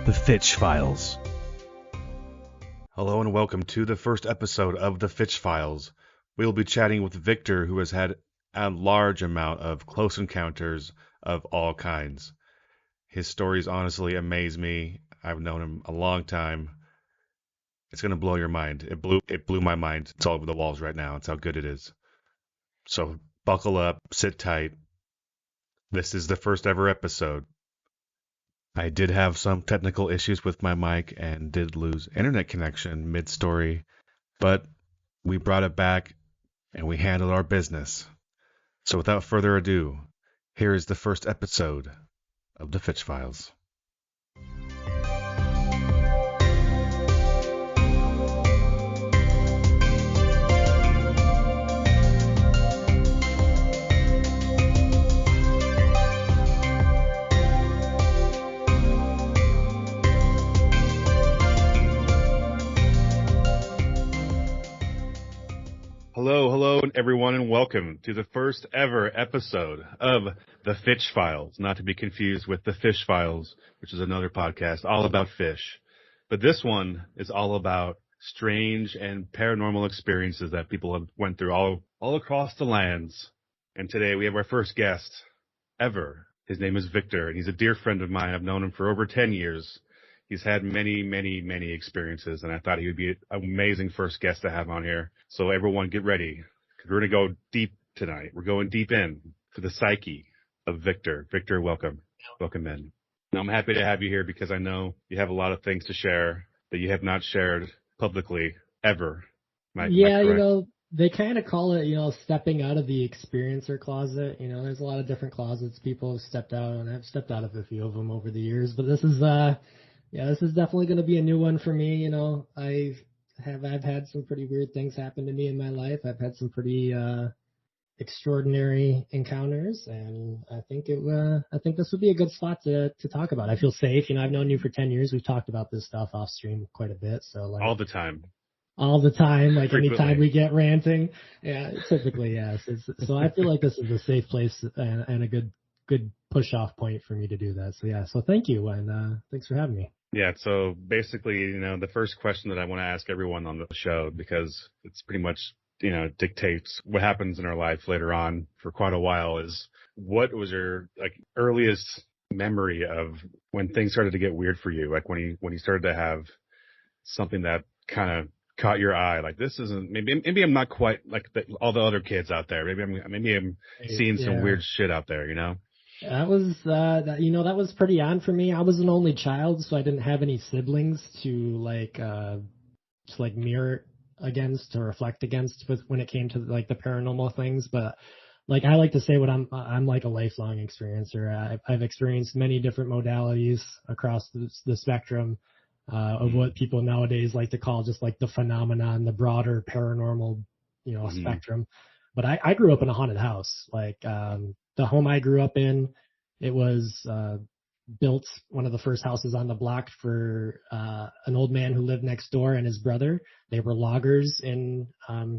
The Fitch Files. Hello and welcome to the first episode of the Fitch Files. We'll be chatting with Victor, who has had a large amount of close encounters of all kinds. His stories honestly amaze me. I've known him a long time. It's going to blow your mind. It blew my mind. It's all over the walls right now. It's how good it is. So buckle up, sit tight. This is the first ever episode. I did have some technical issues with my mic and did lose internet connection mid-story, but we brought it back and we handled our business. So without further ado, here is the first episode of the Fitch Files. Hello, everyone, and welcome to the first ever episode of the Fitch Files, not to be confused with the Fish Files, which is another podcast all about fish. But this one is all about strange and paranormal experiences that people have went through all across the lands. And today we have our first guest ever. His name is Victor, and he's a dear friend of mine. I've known him for over 10 years. He's had many experiences, and I thought he would be an amazing first guest to have on here. So everyone get ready, because we're going to go deep tonight. We're going deep in for the psyche of Victor. Victor, welcome. Welcome in. Now, I'm happy to have you here because I know you have a lot of things to share that you have not shared publicly ever. Am I correct? They kind of call it, stepping out of the experiencer closet. There's a lot of different closets people have stepped out, and I've stepped out of a few of them over the years, but this is this is definitely going to be a new one for me. I've had some pretty weird things happen to me in my life. I've had some pretty extraordinary encounters, and I think this would be a good spot to talk about. I feel safe. I've known you for 10 years. We've talked about this stuff off stream quite a bit. So all the time. Like Frequently. anytime we get ranting. Yeah, typically, yes. So I feel like this is a safe place and a good push off point for me to do that. So yeah, so thank you, and thanks for having me. Yeah, so basically, the first question that I want to ask everyone on the show, because it's pretty much, dictates what happens in our life later on for quite a while, is what was your earliest memory of when things started to get weird for you? Like when you started to have something that kind of caught your eye, like this isn't, maybe I'm not quite like all the other kids out there. Maybe I'm seeing some weird shit out there, That was pretty on for me. I was an only child, so I didn't have any siblings to mirror against or reflect against when it came to the paranormal things. But I like to say I'm like a lifelong experiencer. I've experienced many different modalities across the spectrum of what people nowadays like to call just the phenomenon, the broader paranormal spectrum. But I grew up in a haunted house. The home I grew up in, it was built one of the first houses on the block for an old man who lived next door and his brother. They were loggers in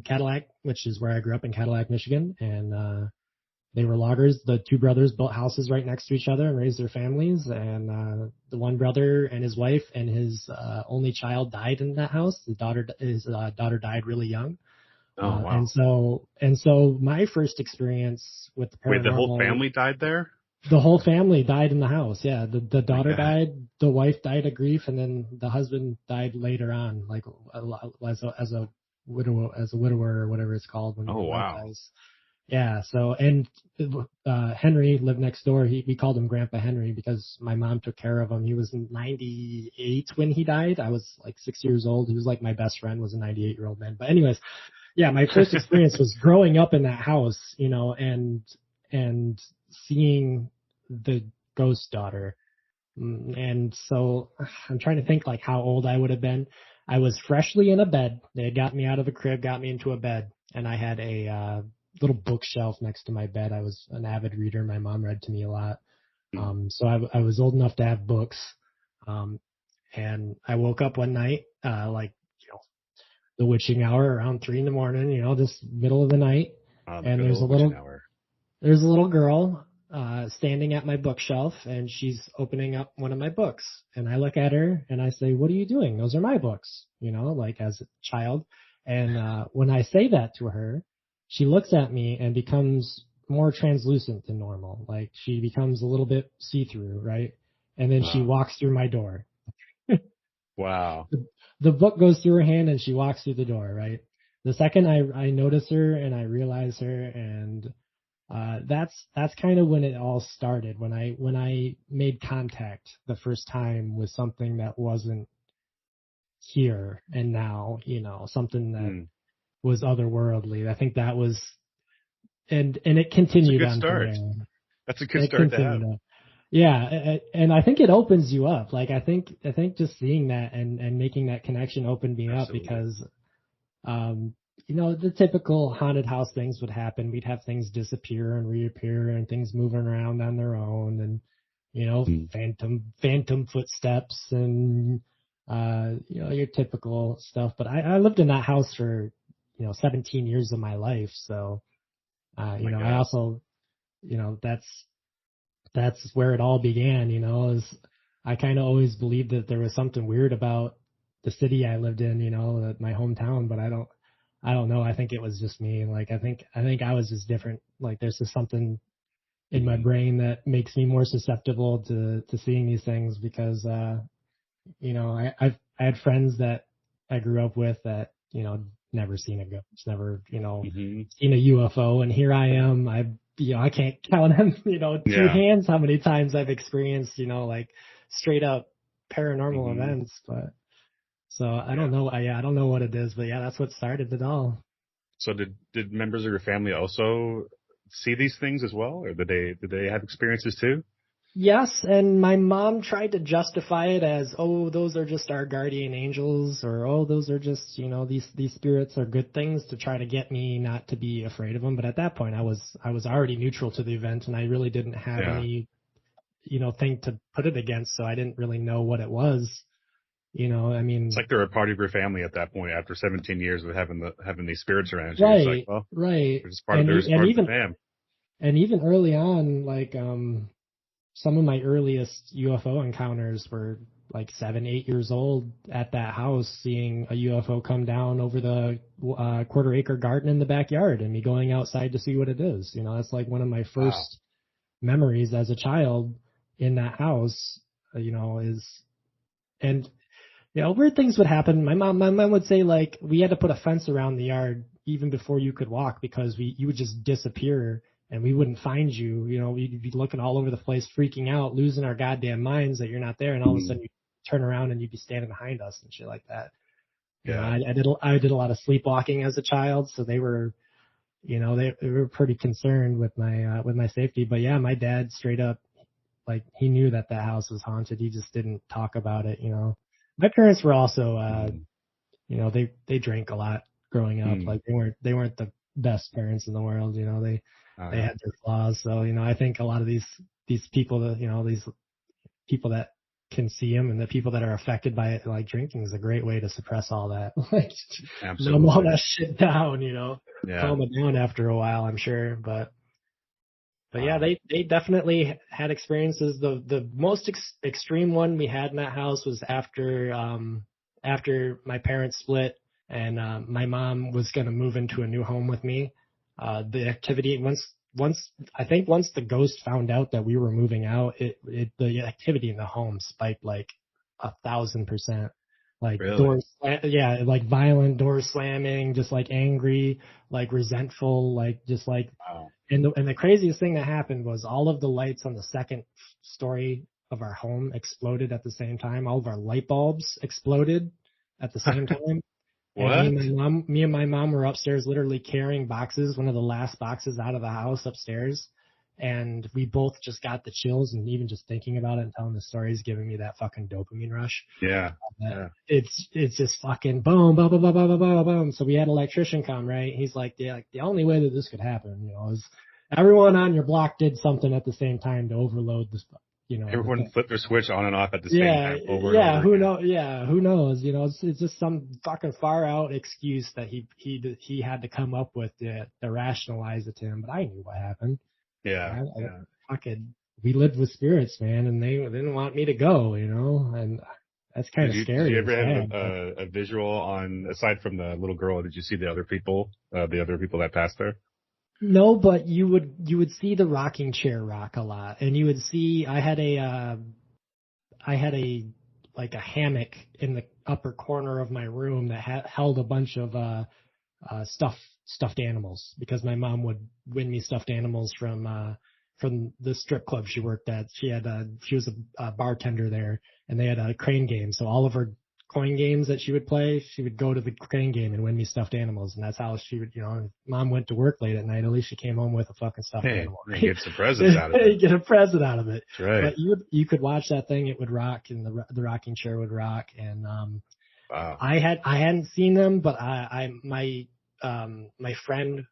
Cadillac, which is where I grew up in Cadillac, Michigan. And they were loggers. The two brothers built houses right next to each other and raised their families. And the one brother and his wife and his only child died in that house. His daughter died really young. Oh, wow. And so my first experience with the paranormal. Wait, the whole family died there? The whole family died in the house. Yeah. The daughter died, the wife died of grief, and then the husband died later on, as a widower or whatever it's called. When wow. dies. Yeah. So, and Henry lived next door. We called him Grandpa Henry because my mom took care of him. He was 98 when he died. I was 6 years old. He was my best friend, was a 98-year-old man. But anyways, yeah, my first experience was growing up in that house, and seeing the ghost daughter. And so I'm trying to think how old I would have been. I was freshly in a bed. They had got me out of a crib, got me into a bed, and I had a little bookshelf next to my bed. I was an avid reader. My mom read to me a lot. So I was old enough to have books. And I woke up one night, the witching hour around 3 a.m, just middle of the night. And there's a little girl standing at my bookshelf, and she's opening up one of my books. And I look at her and I say, "What are you doing? Those are my books," like as a child. And when I say that to her, she looks at me and becomes more translucent than normal. Like she becomes a little bit see-through, right? And then she walks through my door. Wow. The book goes through her hand and she walks through the door, right? The second I notice her and I realize her, and that's kind of when it all started. When I made contact the first time with something that wasn't here and now, something that was otherworldly. I think that was, and it continued on from there. That's a good start to have. Yeah, and I think it opens you up. Like I think just seeing that and making that connection opened me up, because the typical haunted house things would happen. We'd have things disappear and reappear and things moving around on their own, and phantom footsteps and your typical stuff. But I lived in that house for 17 years of my life, so I also that's where it all began, is I kind of always believed that there was something weird about the city I lived in, my hometown, but I don't know. I think it was just me. Like, I think I was just different. Like, there's just something in my brain that makes me more susceptible to seeing these things, because, I had friends that I grew up with that, never seen a ghost, never, seen a UFO. And here I am. I can't count on, two hands how many times I've experienced, like straight up paranormal events. But so I don't know. I don't know what it is, but that's what started it all. So did members of your family also see these things as well, or did they have experiences too? Yes, and my mom tried to justify it as, "Oh, those are just our guardian angels," or, "Oh, those are just, these spirits are good things," to try to get me not to be afraid of them. But at that point, I was already neutral to the event, and I really didn't have any, thing to put it against, so I didn't really know what it was. I mean, it's like they're a part of your family at that point after 17 years of having these spirits around you. Right, it's like, well, right. They're just part of the fam. And even early on, like, some of my earliest UFO encounters were like 7, 8 years old at that house, seeing a UFO come down over the quarter-acre garden in the backyard, and me going outside to see what it is. That's like one of my first memories as a child in that house. And weird things would happen. My mom would say, like, we had to put a fence around the yard even before you could walk, because you would just disappear and we wouldn't find you. We'd be looking all over the place, freaking out, losing our goddamn minds that you're not there, and all of a sudden you turn around and you'd be standing behind us and shit like that. I did a lot of sleepwalking as a child, so they were, they were pretty concerned with my safety. But my dad straight up, like, he knew that house was haunted. He just didn't talk about it. My parents were also, they drank a lot growing up. Like, they weren't the best parents in the world. They had their flaws. So, I think a lot of these people that, these people that can see them, and the people that are affected by it, like, drinking is a great way to suppress all that. Like, numb all that shit down, calm it down after a while, I'm sure. But they definitely had experiences. The most extreme one we had in that house was after my parents split, and my mom was going to move into a new home with me. The activity, once the ghost found out that we were moving out, the activity in the home spiked like 1,000%. Like, really? doors, like violent door slamming, just like angry, like resentful, like just like. And the craziest thing that happened was all of the lights on the second story of our home exploded at the same time. All of our light bulbs exploded at the same time. What? And me and my mom were upstairs literally carrying boxes, one of the last boxes out of the house upstairs. And we both just got the chills, and even just thinking about it and telling the story is giving me that fucking dopamine rush. Yeah. It's just fucking boom, boom, boom, boom, boom, boom, boom. So we had an electrician come, right? He's like, the only way that this could happen, is everyone on your block did something at the same time to overload this, Everyone flipped their switch on and off at the same time. Who knows? It's just some fucking far out excuse that he had to come up with to rationalize it to him. But I knew what happened. Yeah. Yeah. Fucking, we lived with spirits, man, and they didn't want me to go, and that's kind of Did you scary and ever have sad. But a visual on, aside from the little girl, did you see the other people that passed there? no, but you would see the rocking chair rock a lot, and you would see I had a like a hammock in the upper corner of my room that held a bunch of stuffed animals because my mom would win me stuffed animals from the strip club she worked at. She was a bartender there, and they had a crane game. So all of her coin games that she would play, she would go to the crane game and win me stuffed animals, and that's how she would. If mom went to work late at night, at least she came home with a fucking stuffed Hey, animal. you get some presents out of it. Get a present out of it. That's right. But you could watch that thing; it would rock, and the rocking chair would rock, and Wow. I hadn't seen them, but my friend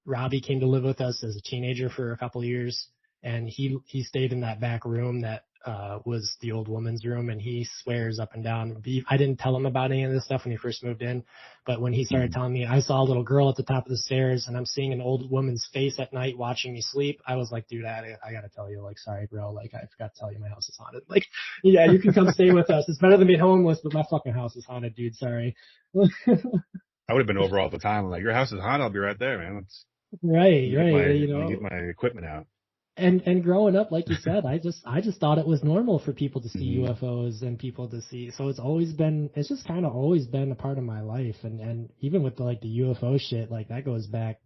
Robbie came to live with us as a teenager for a couple of years, and he stayed in that back room that was the old woman's room, and he swears up and down. I didn't tell him about any of this stuff when he first moved in, but when he started telling me, I saw a little girl at the top of the stairs, and I'm seeing an old woman's face at night watching me sleep. I was like, dude, I gotta tell you, like, sorry, bro, like, I forgot to tell you my house is haunted. Like, yeah, you can come stay with us. It's better than being homeless, but my fucking house is haunted, dude. Sorry. I would have been over all the time. Like, your house is haunted. I'll be right there, man. Right, Let right. me get my equipment out. And growing up, like you said, I just thought it was normal for people to see Mhm. UFOs and people to see. So it's just kind of always been a part of my life. And even with the UFO shit, like that goes back,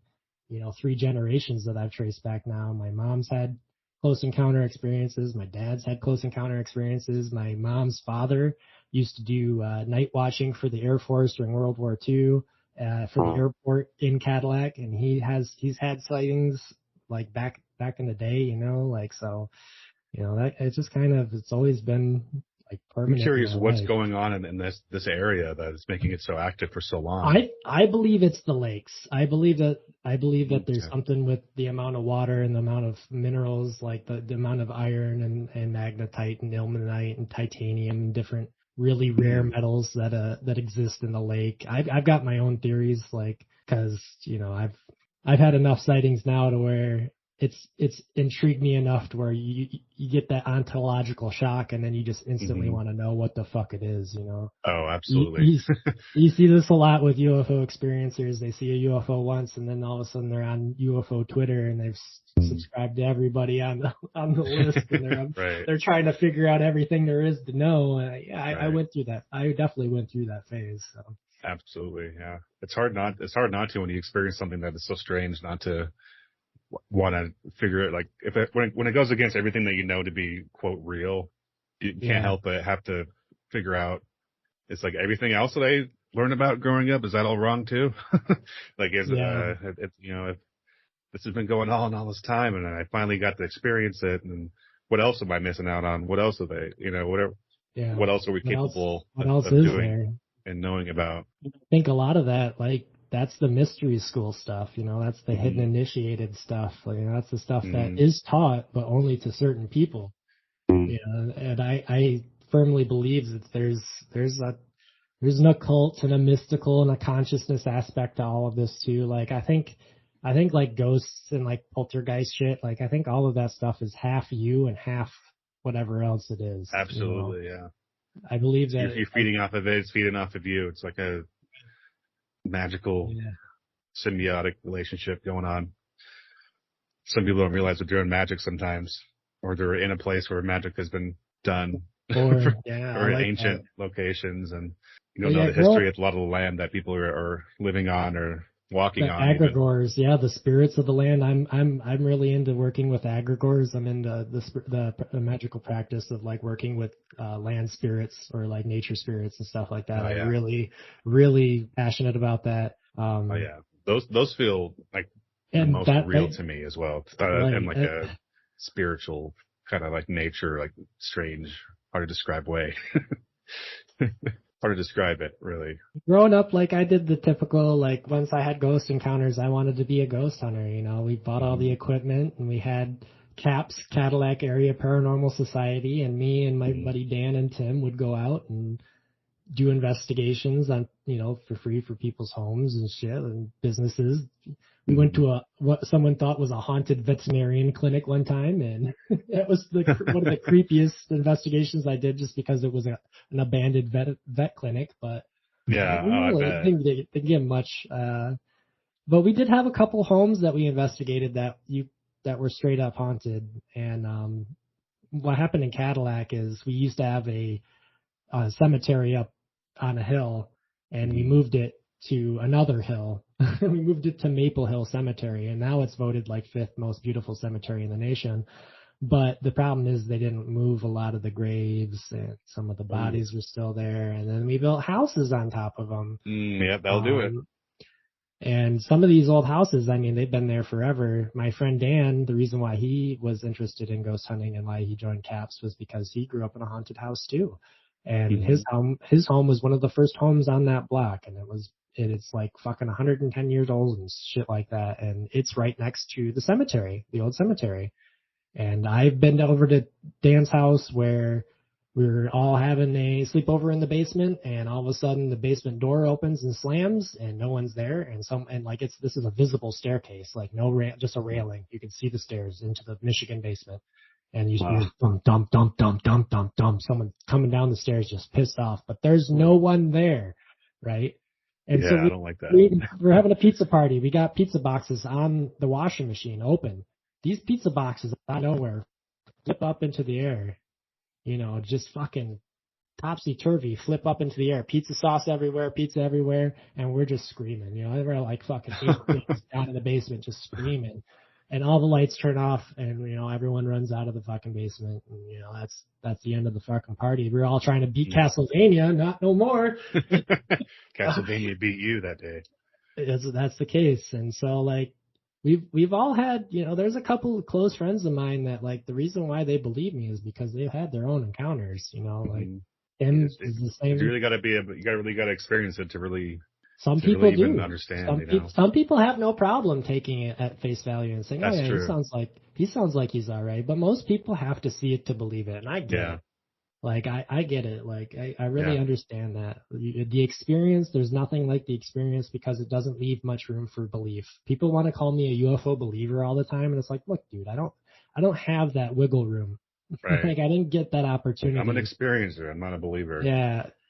3 generations that I've traced back now. My mom's had close encounter experiences. My dad's had close encounter experiences. My mom's father used to do night watching for the Air Force during World War II, for the airport in Cadillac, and he's had sightings like back in the day, so that it's always been like I'm permanent in curious my what's life. going on in this area that is making it so active for so long. I believe it's the lakes. I believe that there's Okay. something with the amount of water and the amount of minerals, like the amount of iron and magnetite and ilmenite and titanium and different really rare metals that exist in the lake. I've got my own theories, like, because I've had enough sightings now to where it's intrigued me enough to where you get that ontological shock, and then you just instantly Mhm. want to know what the fuck it is. Oh, You, absolutely. you, you see this a lot with UFO experiencers. They see a UFO once, and then all of a sudden they're on UFO Twitter, and they've subscribed to everybody on the list, and Right. they're trying to figure out everything there is to know. I Right. went through that. I definitely went through that phase. So. Absolutely. Yeah. It's hard not to when you experience something that is so strange not to want to figure it, like when it goes against everything that you know to be quote real, you can't Yeah. help but have to figure out, it's like everything else that I learned about growing up, is that all wrong too? Like, Yeah. if this has been going on all this time and I finally got to experience it, and what else am I missing out on? What else are they, whatever, Yeah. what else are we What else? capable What else of is doing there? and knowing about? I think a lot of that, like, that's the mystery school stuff, that's the hidden Mm-hmm. initiated stuff. Like, that's the stuff that Mm-hmm. is taught, but only to certain people. And I firmly believe that there's an occult and a mystical and a consciousness aspect to all of this too. Like, I think like ghosts and like poltergeist shit, like I think all of that stuff is half you and half whatever else it is. Absolutely. Yeah. I believe You're, that, you're like, feeding off of it. It's feeding off of you. It's like a magical yeah. symbiotic relationship going on. Some people don't realize they're doing magic sometimes, or they're in a place where magic has been done, Or yeah, I or in like that. ancient locations, and you But don't know yeah, the history of a lot of the land that people are living on or walking the on even. egregores, yeah, the spirits of the land. I'm really into working with egregores. I'm into the magical practice of like working with land spirits or like nature spirits and stuff like that. Oh I'm yeah. really passionate about that. Oh yeah. Those feel like the And most that, real to me as well. In right. like a spiritual kind of like nature, like strange, hard to describe way. Hard to describe it, really. Growing up, like I did the typical, like once I had ghost encounters, I wanted to be a ghost hunter. We bought all the Mm-hmm. equipment and we had CAPS, Cadillac Area Paranormal Society, and me and my buddy Dan and Tim would go out and do investigations on, for free for people's homes and shit and businesses. We went to what someone thought was a haunted veterinarian clinic one time, and that was one of the creepiest investigations I did, just because it was an abandoned vet clinic. But Yeah, we I really bet. didn't get much. But we did have a couple homes that we investigated that were straight up haunted. And what happened in Cadillac is we used to have a cemetery up on a hill, and we moved it to another hill. We moved it to Maple Hill Cemetery, and now it's voted like fifth most beautiful cemetery in the nation. But the problem is they didn't move a lot of the graves, and some of the bodies were still there. And then we built houses on top of them. Yeah, that'll do it. And some of these old houses, I mean, they've been there forever. My friend Dan, the reason why he was interested in ghost hunting and why he joined CAPS was because he grew up in a haunted house too. And his home was one of the first homes on that block, and it's like fucking 110 years old and shit like that. And it's right next to the cemetery, the old cemetery. And I've been over to Dan's house where we were all having a sleepover in the basement, and all of a sudden the basement door opens and slams, and no one's there. This is a visible staircase, like just a railing. You can see the stairs into the Michigan basement, and you hear dump, dump, dump, dump, dump, dump, dump. Someone coming down the stairs, just pissed off, but there's no one there, right? And yeah, so I don't like that. we're having a pizza party. We got pizza boxes on the washing machine open. These pizza boxes out of nowhere flip up into the air, just fucking topsy-turvy, flip up into the air, pizza sauce everywhere, pizza everywhere, and we're just screaming, we're like fucking 8 kids down in the basement just screaming, and all the lights turn off, and, everyone runs out of the fucking basement, and, that's the end of the fucking party. We're all trying to beat Castlevania, not no more. Castlevania beat you that day. That's the case, and so, like, we've all had, there's a couple of close friends of mine that, like, the reason why they believe me is because they've had their own encounters, like him is the same. You really got to experience it to really. Some people do even understand. Some people have no problem taking it at face value and saying, That's "Oh yeah, true. he sounds like he's all right." But most people have to see it to believe it, and I get it. Like, I get it. Like, I really understand that. The experience, there's nothing like the experience because it doesn't leave much room for belief. People want to call me a UFO believer all the time, and it's like, look, dude, I don't have that wiggle room. Right. Like, I didn't get that opportunity. I'm an experiencer. I'm not a believer.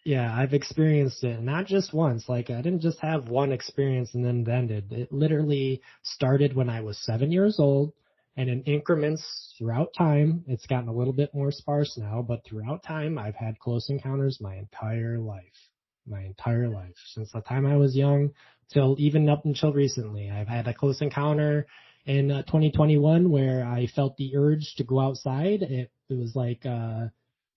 Yeah, I've experienced it, not just once. Like, I didn't just have one experience and then it ended. It literally started when I was 7 years old. And in increments throughout time, it's gotten a little bit more sparse now, but throughout time, I've had close encounters my entire life. Since the time I was young till even up until recently. I've had a close encounter in 2021 where I felt the urge to go outside. It was like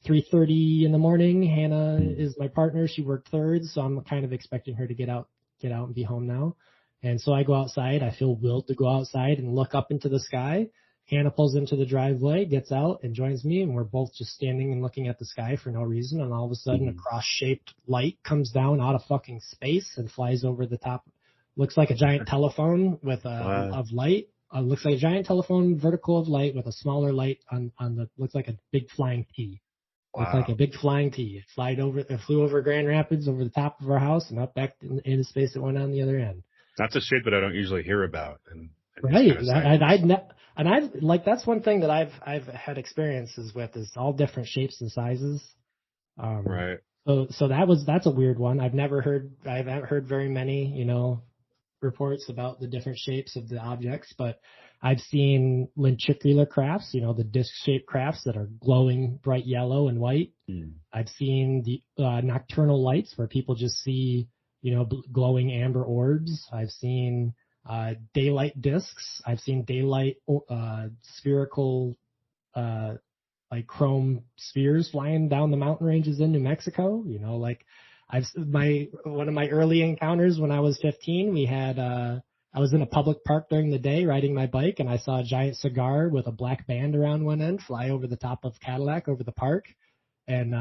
3:30 in the morning. Hannah is my partner. She worked thirds, so I'm kind of expecting her to get out and be home now. And so I go outside. I feel willed to go outside and look up into the sky. Hannah pulls into the driveway, gets out, and joins me, and we're both just standing and looking at the sky for no reason. And all of a sudden, a cross-shaped light comes down out of fucking space and flies over the top. Looks like a giant telephone with of light. Looks like a giant telephone vertical of light with a smaller light on the. Looks like a big flying T. Looks like a big flying T. It flew over Grand Rapids, over the top of our house, and up back into space. It went on the other end. That's a shape that I don't usually hear about. Right. That's one thing that I've had experiences with is all different shapes and sizes. Right. So that's a weird one. I haven't heard very many, reports about the different shapes of the objects, but I've seen lenticular crafts, the disc-shaped crafts that are glowing bright yellow and white. I've seen the nocturnal lights where people just see glowing amber orbs. I've seen daylight discs. I've seen daylight spherical like chrome spheres flying down the mountain ranges in New Mexico. One of my early encounters when I was 15, we had I was in a public park during the day riding my bike, and I saw a giant cigar with a black band around one end fly over the top of Cadillac over the park. And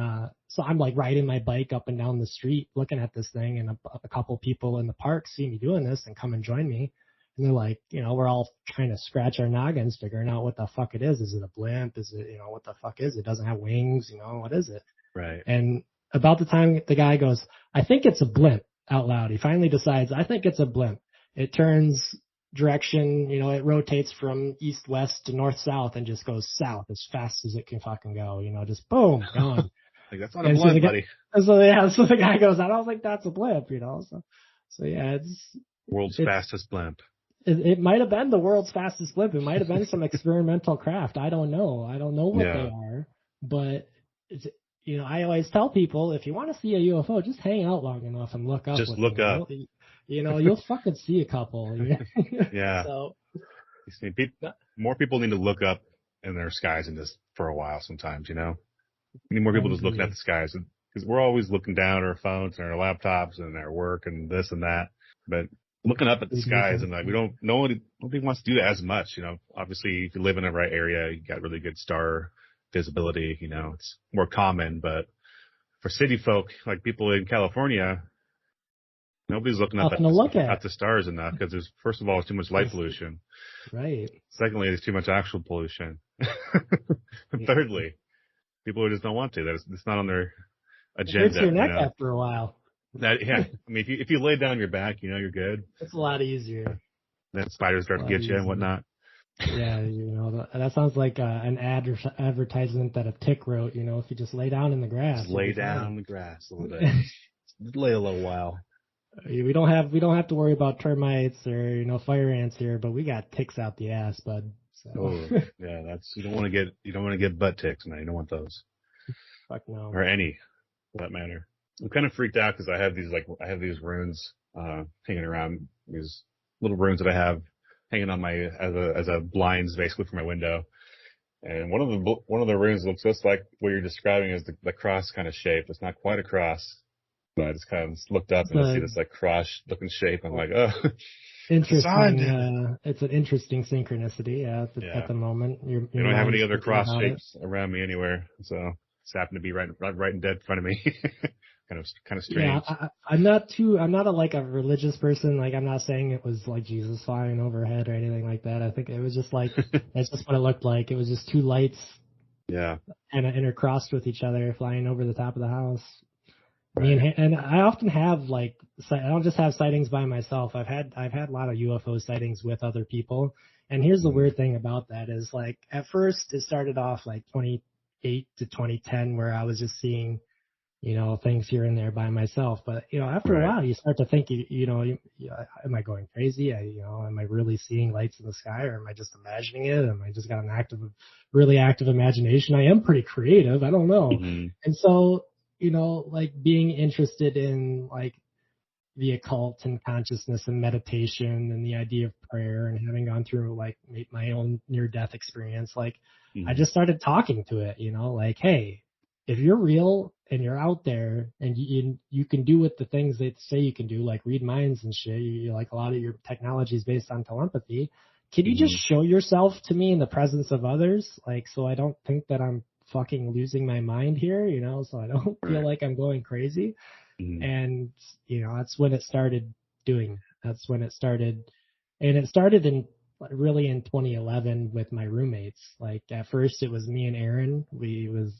so I'm like riding my bike up and down the street looking at this thing, and a couple people in the park see me doing this and come and join me. And they're like, we're all trying to scratch our noggins figuring out what the fuck it is. Is it a blimp? Is it, what the fuck is it? It doesn't have wings, what is it? Right. And about the time the guy goes, I think it's a blimp, out loud. He finally decides, I think it's a blimp. It turns direction, you know, it rotates from east-west to north-south and just goes south as fast as it can fucking go, you know, just boom, gone. Like, that's not a blimp, buddy. So the guy goes, I don't think that's a blimp, you know. So yeah, World's fastest blimp. It might have been the world's fastest blimp. It might have been some experimental craft. I don't know. I don't know what they are, but you know, I always tell people, if you want to see a UFO, just hang out long enough and look up. Just look up. You know, you'll fucking see a couple. Yeah. So more people need to look up in their skies and just for a while sometimes, you know. We need more people just looking at the skies, because we're always looking down at our phones and our laptops and our work and this and that. But looking up at the skies, and like, nobody wants to do that as much, you know. Obviously, if you live in the right area, you got really good star visibility, you know, it's more common. But for city folk, like people in California, nobody's looking up at the stars enough, because there's, first of all, too much light pollution. Right. Secondly, there's too much actual pollution. Thirdly, people just don't want to. It's not on their agenda. It hurts your neck after a while. Yeah. I mean, if you lay down on your back, you know, you're good. It's a lot easier. Then spiders start to get you and whatnot. Yeah, you know, that sounds like an advertisement that a tick wrote. You know, if you just lay down in the grass. Just lay down in the grass a little bit. Lay a little while. We don't have to worry about termites or, you know, fire ants here, but we got ticks out the ass, bud. So. Oh, yeah, you don't want to get butt ticks, man. You don't want those. Fuck no. Or any, for that matter. I'm kind of freaked out because I have these runes hanging around, these little runes that I have hanging on as a blinds basically for my window. And one of the runes looks just like what you're describing as the cross kind of shape. It's not quite a cross, but I just kind of looked up and I see this like cross looking shape. I'm like, oh, interesting. It's an interesting synchronicity at the moment. You don't have any other cross shapes around me anywhere, so it's happened to be right and dead in front of me. kind of strange. Yeah, I'm not a religious person. Like, I'm not saying it was like Jesus flying overhead or anything like that. I think it was just like, that's just what it looked like. It was just two lights. Yeah. And intercrossed with each other flying over the top of the house. Right. And I often have I don't just have sightings by myself. I've had a lot of UFO sightings with other people. And here's the weird thing about that is, like, at first it started off like 2008 to 2010 where I was just seeing, you know, things here and there by myself. But, you know, after a while, you start to think, am I going crazy? Am I really seeing lights in the sky, or am I just imagining it? Am I just got really active imagination? I am pretty creative. I don't know. Mm-hmm. And so, you know, like, being interested in, like, the occult and consciousness and meditation and the idea of prayer, and having gone through, like, my own near-death experience, like, I just started talking to it, you know, like, hey, if you're real and you're out there and you can do what the things they say you can do, like read minds and shit, like, a lot of your technology is based on telepathy. Can you just show yourself to me in the presence of others? Like, so I don't think that I'm fucking losing my mind here, you know, so I don't feel like I'm going crazy. And, you know, that's when it started doing. That's when it started. And it started in 2011 with my roommates. Like, at first it was me and Aaron. We was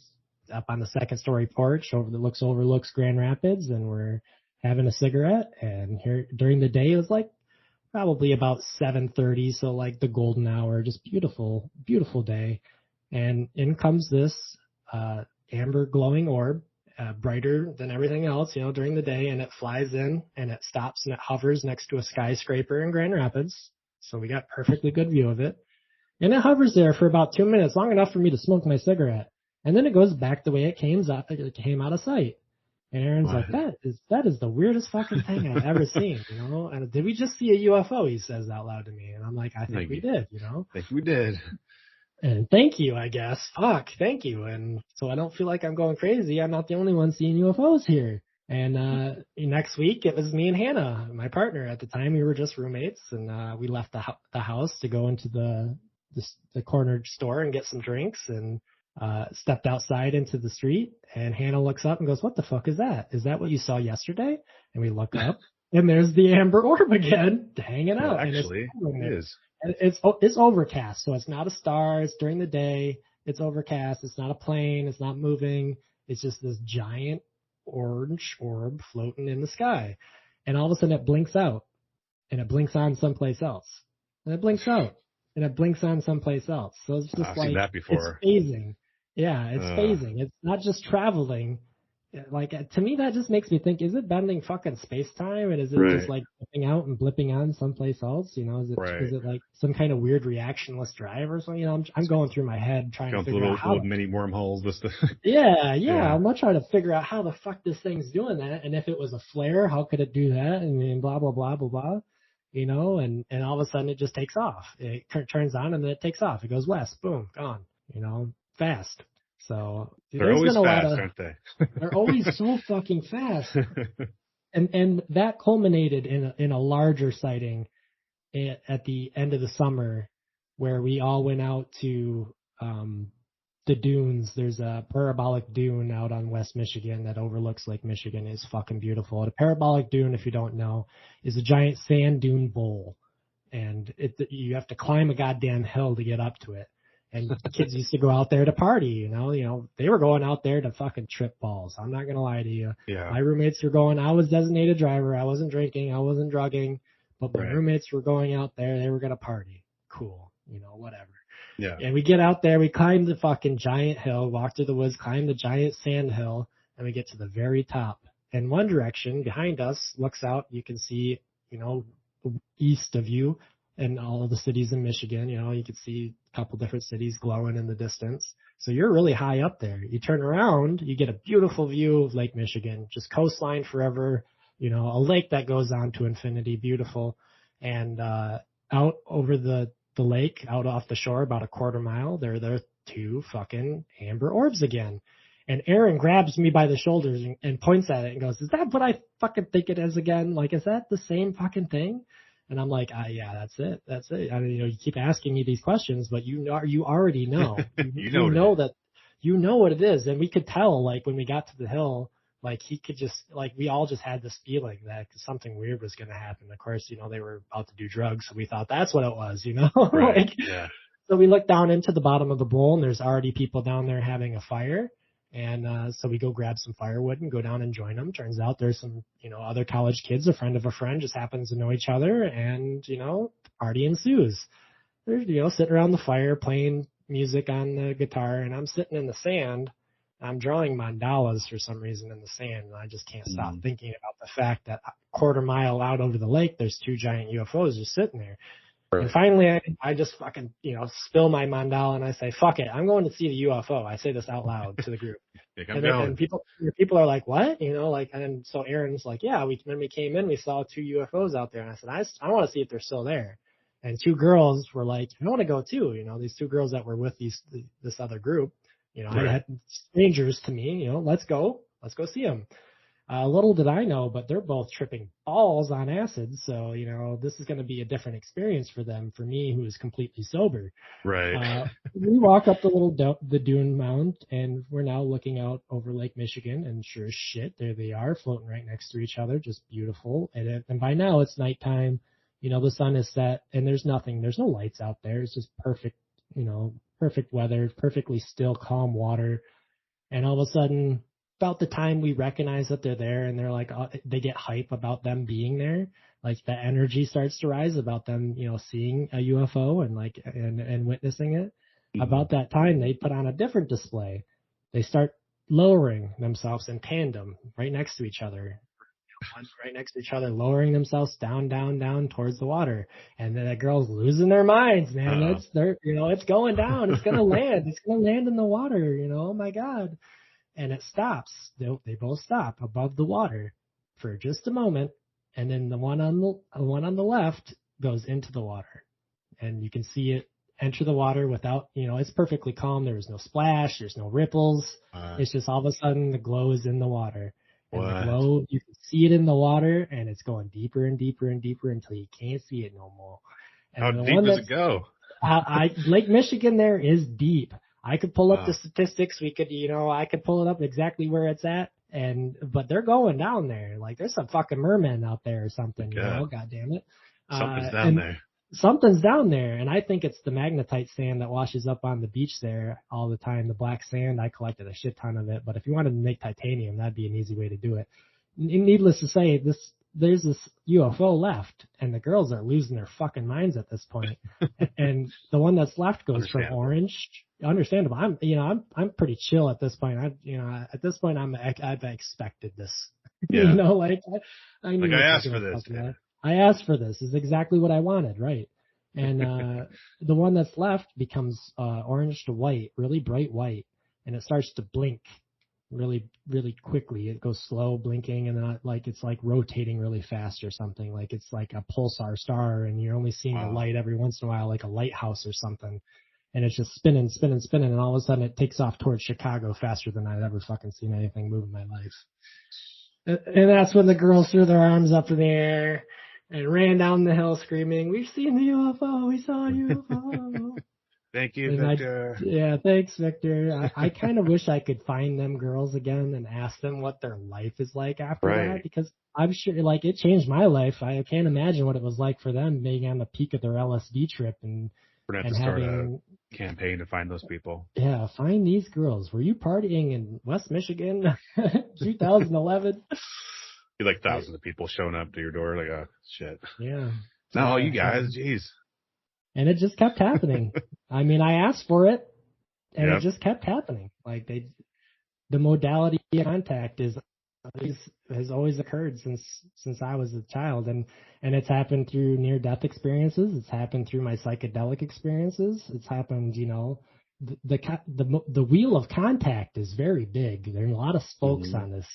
up on the second story porch overlooks Grand Rapids, and we're having a cigarette. And here during the day, it was like probably about 7:30. So like the golden hour, just beautiful, beautiful day. And in comes this, amber glowing orb, brighter than everything else, you know, during the day. And it flies in and it stops and it hovers next to a skyscraper in Grand Rapids. So we got perfectly good view of it. And it hovers there for about 2 minutes, long enough for me to smoke my cigarette. And then it goes back the way it came out of sight. And Aaron's like, that is the weirdest fucking thing I've ever seen, you know? And did we just see a UFO? He says out loud to me. And I'm like, I think we did, you know? I think we did. And thank you, I guess. Fuck, thank you. And so I don't feel like I'm going crazy. I'm not the only one seeing UFOs here. And next week, it was me and Hannah, my partner. At the time, we were just roommates. And we left the house to go into the corner store and get some drinks, and stepped outside into the street, and Hannah looks up and goes, "What the fuck is that? Is that what you saw yesterday?" And we look up, and there's the amber orb again, hanging out. Actually, it is. And it's overcast, so it's not a star. It's during the day. It's overcast. It's not a plane. It's not moving. It's just this giant orange orb floating in the sky. And all of a sudden, it blinks out, and it blinks on someplace else. and it blinks out, and it blinks on someplace else. So it's just I've seen that it's before. phasing. Yeah, it's phasing. It's not just traveling. Like, to me, that just makes me think: is it bending fucking space time, and is it just like blipping out and blipping on someplace else? You know, is it like some kind of weird reactionless drive or something? You know, I'm going through my head trying to figure out how. Little mini wormholes. Yeah. I'm not trying to figure out how the fuck this thing's doing that, and if it was a flare, how could it do that? And blah blah blah blah blah. You know, and all of a sudden it just takes off. It turns on and then it takes off. It goes west, boom, gone. You know, fast. So they're always fast, aren't they? They're always so fucking fast. And that culminated in a larger sighting at the end of the summer, where we all went out to the dunes. There's a parabolic dune out on West Michigan that overlooks Lake Michigan. It's fucking beautiful. And a parabolic dune, if you don't know, is a giant sand dune bowl, and you have to climb a goddamn hill to get up to it. And kids used to go out there to party, you know, they were going out there to fucking trip balls. I'm not going to lie to you. Yeah. My roommates were going, I was designated driver. I wasn't drinking. I wasn't drugging, but my roommates were going out there. They were going to party. Cool. You know, whatever. Yeah. And we get out there, we climb the fucking giant hill, walk through the woods, climb the giant sand hill, and we get to the very top. And one direction behind us looks out, you can see, you know, east of you, and all of the cities in Michigan. You know, you can see a couple different cities glowing in the distance. So you're really high up there. You turn around, you get a beautiful view of Lake Michigan, just coastline forever, you know, a lake that goes on to infinity, beautiful. And out over the lake, out off the shore, about a quarter mile, there are two fucking amber orbs again. And Aaron grabs me by the shoulders and points at it and goes, is that what I fucking think it is again? Like, is that the same fucking thing? And I'm like, yeah, that's it. That's it. I mean, you know, you keep asking me these questions, but you already know. you know that you know what it is. And we could tell, like, when we got to the hill, like, he could just, like, we all just had this feeling that something weird was going to happen. Of course, you know, they were about to do drugs, so we thought that's what it was, you know? Right. Yeah. So we look down into the bottom of the bowl, and there's already people down there having a fire. And so we go grab some firewood and go down and join them. Turns out there's some, you know, other college kids, a friend of a friend, just happens to know each other, and, you know, the party ensues. They're, you know, sitting around the fire playing music on the guitar, and I'm sitting in the sand. I'm drawing mandalas for some reason in the sand, and I just can't stop thinking about the fact that a quarter mile out over the lake, there's two giant UFOs just sitting there. Right. And finally, I just fucking, you know, spill my mandala and I say, fuck it, I'm going to see the UFO. I say this out loud to the group. And people are like, what? You know, like, and so Aaron's like, yeah, when we came in, we saw two UFOs out there. And I said, I want to see if they're still there. And two girls were like, I want to go too. You know, these two girls that were with this other group, you know, I had strangers to me, you know, let's go see them. Little did I know, but they're both tripping balls on acid. So, you know, this is going to be a different experience for them. For me, who is completely sober. Right. We walk up the dune mound, and we're now looking out over Lake Michigan, and sure as shit, there they are, floating right next to each other, just beautiful. And by now it's nighttime. You know, the sun is set, and there's no lights out there. It's just perfect, you know, perfect weather, perfectly still, calm water. And all of a sudden, about the time we recognize that they're there, and they're like, they get hype about them being there, like the energy starts to rise about them, you know, seeing a UFO and like and witnessing it. Mm-hmm. About that time, they put on a different display. They start lowering themselves in tandem, right next to each other, lowering themselves down towards the water. And then the girls losing their minds, man. It's going down. It's gonna land. It's gonna land in the water. You know, oh my God. And it stops. They both stop above the water for just a moment, and then the one on the left goes into the water, and you can see it enter the water without, you know, it's perfectly calm. There was no splash. There's no ripples. It's just all of a sudden the glow is in the water, and the glow, you can see it in the water, and it's going deeper and deeper and deeper until you can't see it no more. And how deep does it go? Lake Michigan there is deep. I could pull up the statistics. I could pull it up exactly where it's at. But they're going down there. Like, there's some fucking mermen out there or something, you know, God damn it. Something's down there. Something's down there. And I think it's the magnetite sand that washes up on the beach there all the time. The black sand, I collected a shit ton of it. But if you wanted to make titanium, that'd be an easy way to do it. Needless to say, there's this UFO left, and the girls are losing their fucking minds at this point. And the one that's left goes from orange. Understandable. I'm pretty chill at this point. At this point I've expected this. Yeah. I knew I asked for this. I asked for this. Is exactly what I wanted, right? And the one that's left becomes orange to white, really bright white, and it starts to blink really, really quickly. It goes slow blinking, and then it's like rotating really fast or something. Like it's like a pulsar star, and you're only seeing the light every once in a while, like a lighthouse or something. And it's just spinning, spinning, spinning, and all of a sudden it takes off towards Chicago faster than I'd ever fucking seen anything move in my life. And that's when the girls threw their arms up in the air and ran down the hill screaming, "We've seen the UFO! We saw a UFO!" Thank you, Victor. Thanks, Victor. I kind of wish I could find them girls again and ask them what their life is like after that, because I'm sure, it changed my life. I can't imagine what it was like for them being on the peak of their LSD trip and we're going to have to start a campaign to find those people. Yeah, find these girls. Were you partying in West Michigan 2011? Be like thousands of people showing up to your door, like, oh, shit. Yeah. No, you guys, jeez. And it just kept happening. I mean, I asked for it, and it just kept happening. Like, the modality of contact has always occurred since I was a child, and it's happened through near-death experiences. It's happened through my psychedelic experiences. It's happened, the wheel of contact is very big. There are a lot of spokes on this,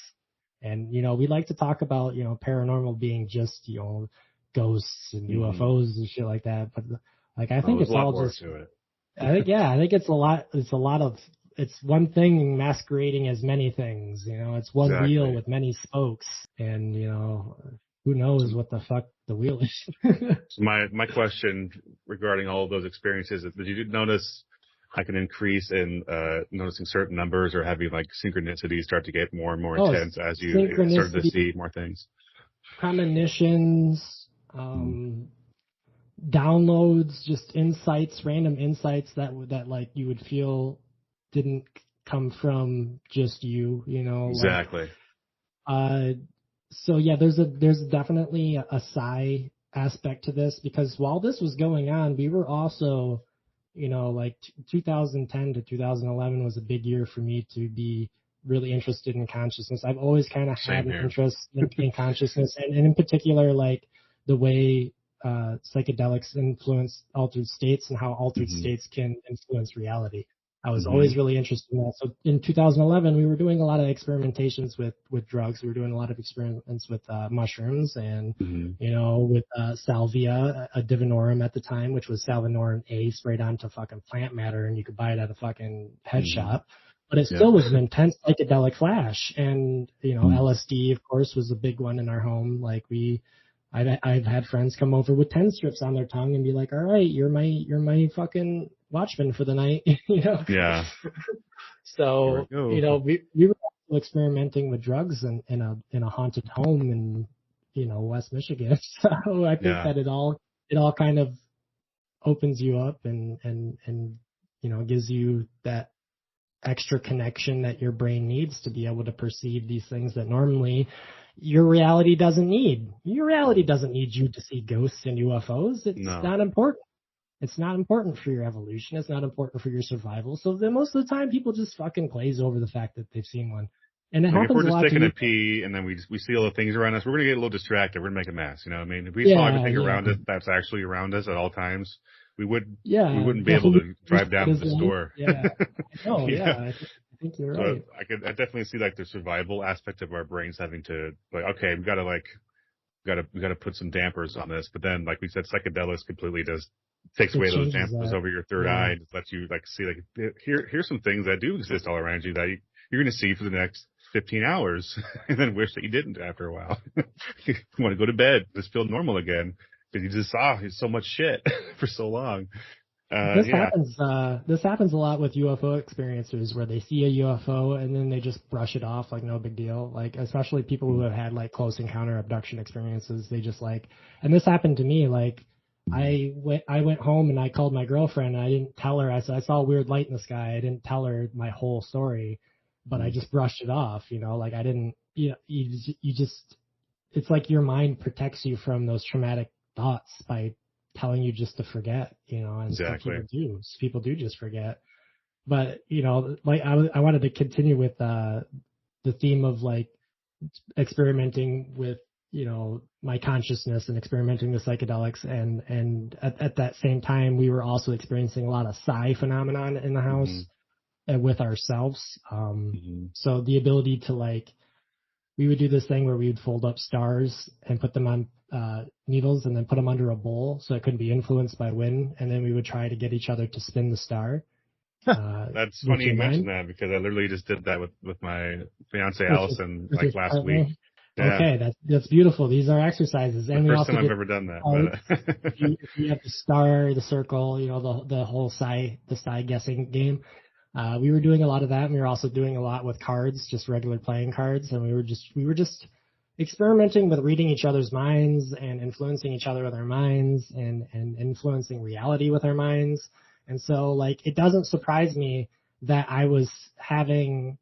and we like to talk about paranormal being just ghosts and UFOs and shit like that, but I think it's all just. I think it's a lot. It's one thing masquerading as many things. It's one wheel with many spokes, and who knows what the fuck the wheel is. So my question regarding all of those experiences is: did you notice like an increase in noticing certain numbers, or having like synchronicities start to get more and more intense as you started to see more things? Premonitions, downloads, just insights, random insights that like you would feel didn't come from just you, Exactly. So yeah, there's definitely a psi aspect to this, because while this was going on, we were also, 2010 to 2011 was a big year for me to be really interested in consciousness. I've always kind of had an interest in consciousness, and in particular, like the way psychedelics influence altered states and how altered states can influence reality. I was always really interested in that. So in 2011, we were doing a lot of experimentations with drugs. We were doing a lot of experiments with mushrooms and, with salvia, a divinorum at the time, which was salvinorum A sprayed onto fucking plant matter, and you could buy it at a fucking head shop. But it still was an intense psychedelic flash. And, LSD, of course, was a big one in our home. Like I've had friends come over with 10 strips on their tongue and be like, all right, you're my fucking watchman for the night. Yeah. So, we were also experimenting with drugs in a haunted home in, West Michigan. So I think that it all kind of opens you up and gives you that extra connection that your brain needs to be able to perceive these things that normally your reality doesn't need. Your reality doesn't need you to see ghosts and UFOs. It's not important. It's not important for your evolution. It's not important for your survival. So then most of the time, people just fucking glaze over the fact that they've seen one. And it happens a lot. If we're just taking a pee and then we see all the things around us, we're going to get a little distracted. We're going to make a mess. If we saw everything around us that's actually around us at all times, we wouldn't be able to drive down to the store. I think you're right. I definitely see like the survival aspect of our brains having to okay, we gotta put some dampers on this. But then, like we said, psychedelics completely takes away those dampers over your third eye and just lets you see here's some things that do exist all around you that you're going to see for the next 15 hours and then wish that you didn't after a while. You want to go to bed, just feel normal again because you just saw so much shit for so long. This happens a lot with UFO experiencers, where they see a UFO and then they just brush it off like no big deal. Like, especially people who have had like close encounter abduction experiences, they just and this happened to me. Like, I went home and I called my girlfriend and I didn't tell her. I said I saw a weird light in the sky. I didn't tell her my whole story, but I just brushed it off. I didn't. You just it's like your mind protects you from those traumatic thoughts by telling you just to forget, and Exactly. people do just forget. But, like I wanted to continue with the theme of like experimenting with, my consciousness and experimenting with psychedelics. And at that same time, we were also experiencing a lot of psi phenomenon in the house and with ourselves. So the ability to like, we would do this thing where we would fold up stars and put them on needles and then put them under a bowl so it couldn't be influenced by wind. And then we would try to get each other to spin the star. That's funny you mentioned that because I literally just did that with my fiance Allison like last week. Yeah. Okay, that's beautiful. These are exercises, and the first time I've ever done that. But, you have the star, the circle, the whole the psi guessing game. We were doing a lot of that, and we were also doing a lot with cards, just regular playing cards, and we were just experimenting with reading each other's minds and influencing each other with our minds and influencing reality with our minds. And so, like, it doesn't surprise me that I was having,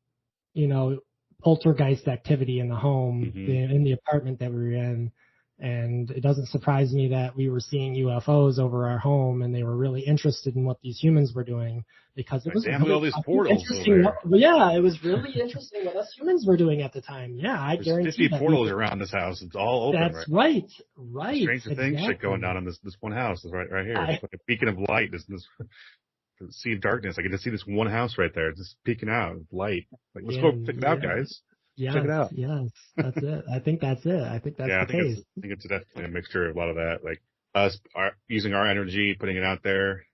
poltergeist activity in the home, in the apartment that we were in. And it doesn't surprise me that we were seeing UFOs over our home and they were really interested in what these humans were doing because it was really all these portals interesting. Yeah, it was really interesting what us humans were doing at the time. Yeah, There's guarantee 50 portals around this house. It's all open. That's right. Stranger things shit going down in this one house is right here. It's like a beacon of light. This sea of darkness. I get to see this one house right there. It's just peeking out with light. Like, let's go check it out, guys. Yes, check it out. Yes, that's it. I think that's it. I think that's the case. I think it's definitely a mixture of a lot of that. Like us using our energy, putting it out there,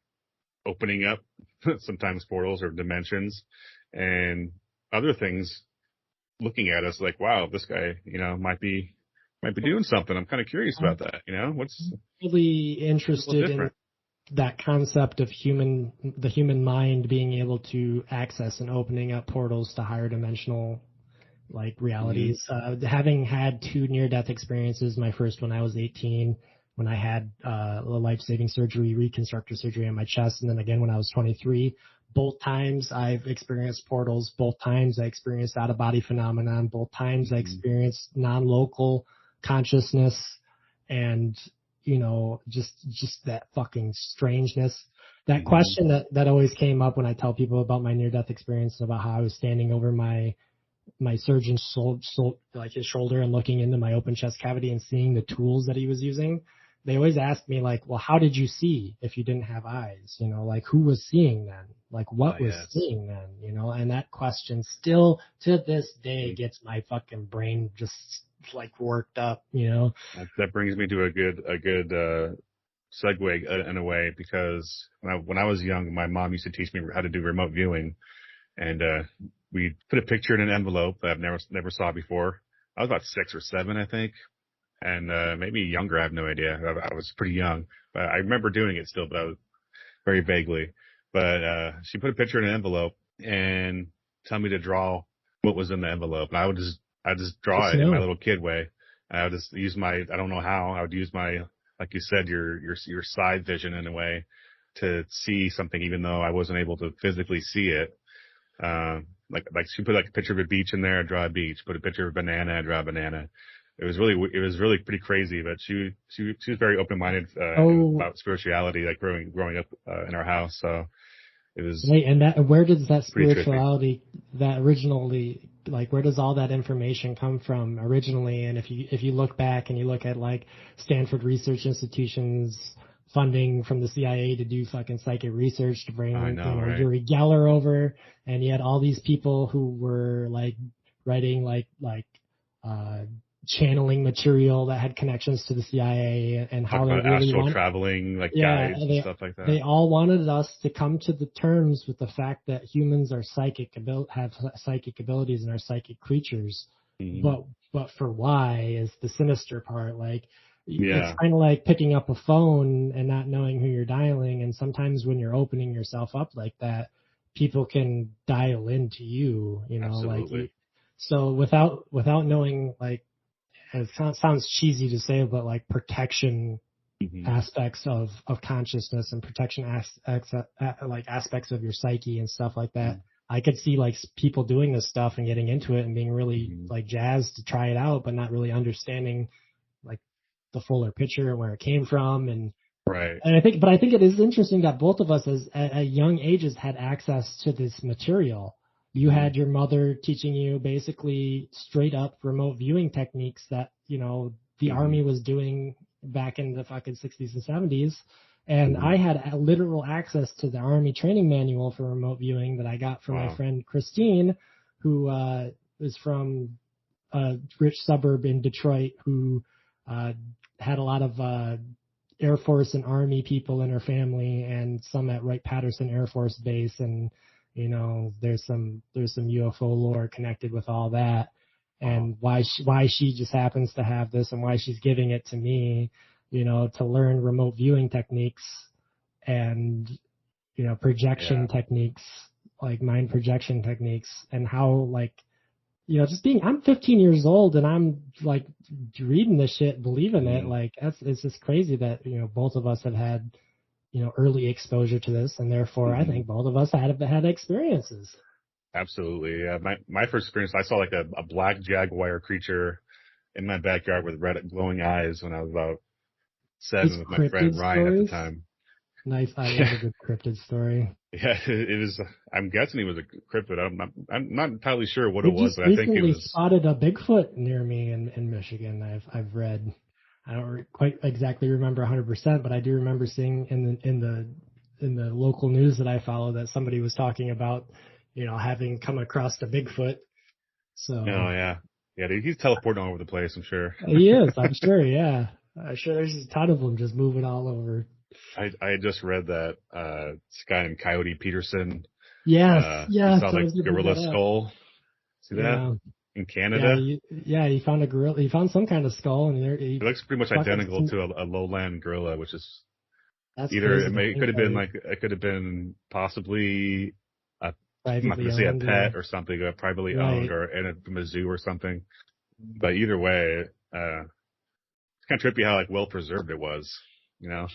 opening up sometimes portals or dimensions, and other things looking at us like, wow, this guy, might be doing something. I'm kind of curious about that. What's really interested in that concept of the human mind being able to access and opening up portals to higher dimensional like realities. Having had 2 near-death experiences, my first when I was 18, when I had a life-saving surgery, reconstructive surgery on my chest, and then again when I was 23. Both times I've experienced portals. Both times I experienced out-of-body phenomenon. Both times I experienced non-local consciousness and, just that fucking strangeness. That question that always came up when I tell people about my near-death experience, about how I was standing over my surgeon's like his shoulder and looking into my open chest cavity and seeing the tools that he was using. They always ask me like, well, how did you see if you didn't have eyes? Like who was seeing then? Like what was seeing then? And that question still to this day gets my fucking brain just like worked up, That brings me to a good segue in a way, because when I was young, my mom used to teach me how to do remote viewing, and we put a picture in an envelope that I've never saw before. I was about 6 or 7, I think, and maybe younger. I have no idea. I was pretty young, but I remember doing it still, but I was very vaguely. But she put a picture in an envelope and tell me to draw what was in the envelope, and I would just draw it in my little kid way. I would just use I don't know how. I would use my, like you said, your side vision in a way to see something, even though I wasn't able to physically see it. Like she put like a picture of a beach in there, I draw a beach. Put a picture of a banana, I draw a banana. It was really pretty crazy, but she was very open-minded about spirituality, like growing up in our house. So it was. Wait, and where does that spirituality, that originally, like, where does all that information come from originally? And if you look back and you look at like Stanford research institutions funding from the CIA to do fucking psychic research to bring right? Uri Geller over, and you had all these people who were like writing like channeling material that had connections to the CIA and how they really astral traveling like guides and stuff like that. They all wanted us to come to the terms with the fact that humans are have psychic abilities and are psychic creatures. But for why is the sinister part. Like, it's kind of like picking up a phone and not knowing who you're dialing. And sometimes when you're opening yourself up like that, people can dial into you, Absolutely. like, so without knowing, like, it sounds cheesy to say, but like protection aspects of consciousness and protection aspects of your psyche and stuff like that. I could see like people doing this stuff and getting into it and being really like jazzed to try it out, but not really understanding like the fuller picture and where it came from. And Right. I think it is interesting that both of us at young ages had access to this material. You had your mother teaching you basically straight up remote viewing techniques that, you know, the Army was doing back in the fucking 60s and 70s. And I had literal access to the Army training manual for remote viewing that I got from my friend Christine, who is from a rich suburb in Detroit, who had a lot of Air Force and Army people in her family, and some at Wright-Patterson Air Force Base, and you know, there's some UFO lore connected with all that, and why she just happens to have this, and why she's giving it to me, you know, to learn remote viewing techniques and, you know, projection techniques, like mind projection techniques, and how, like, you know, I'm 15 years old and I'm like reading this shit, believing it. Like, it's just crazy that, you know, both of us have had, you know, early exposure to this, and therefore I think both of us had experiences. Absolutely. Yeah. My first experience, I saw like a black jaguar creature in my backyard with red glowing eyes when I was about 7 with my friend Ryan at the time. Nice. I love a good cryptid story. Yeah, it is. I'm guessing he was a cryptid. I'm not entirely sure what it was, but I think he recently was. Spotted a Bigfoot near me in Michigan. I've read. I don't quite exactly remember 100%, but I do remember seeing in the local news that I follow that somebody was talking about, you know, having come across a Bigfoot. So. Oh yeah, dude, he's teleporting all over the place. I'm sure. He is. I'm sure. Yeah, I'm sure there's a ton of them just moving all over. I had just read that this guy named Coyote Peterson. Yes. He saw the gorilla skull. See that? In Canada. Yeah, he found a gorilla. He found some kind of skull, and it looks pretty much identical to a lowland gorilla, which is either it could have been possibly I'm not going to say a pet or something, privately owned or from a zoo or something. But either way, it's kind of trippy how like well preserved it was. You know,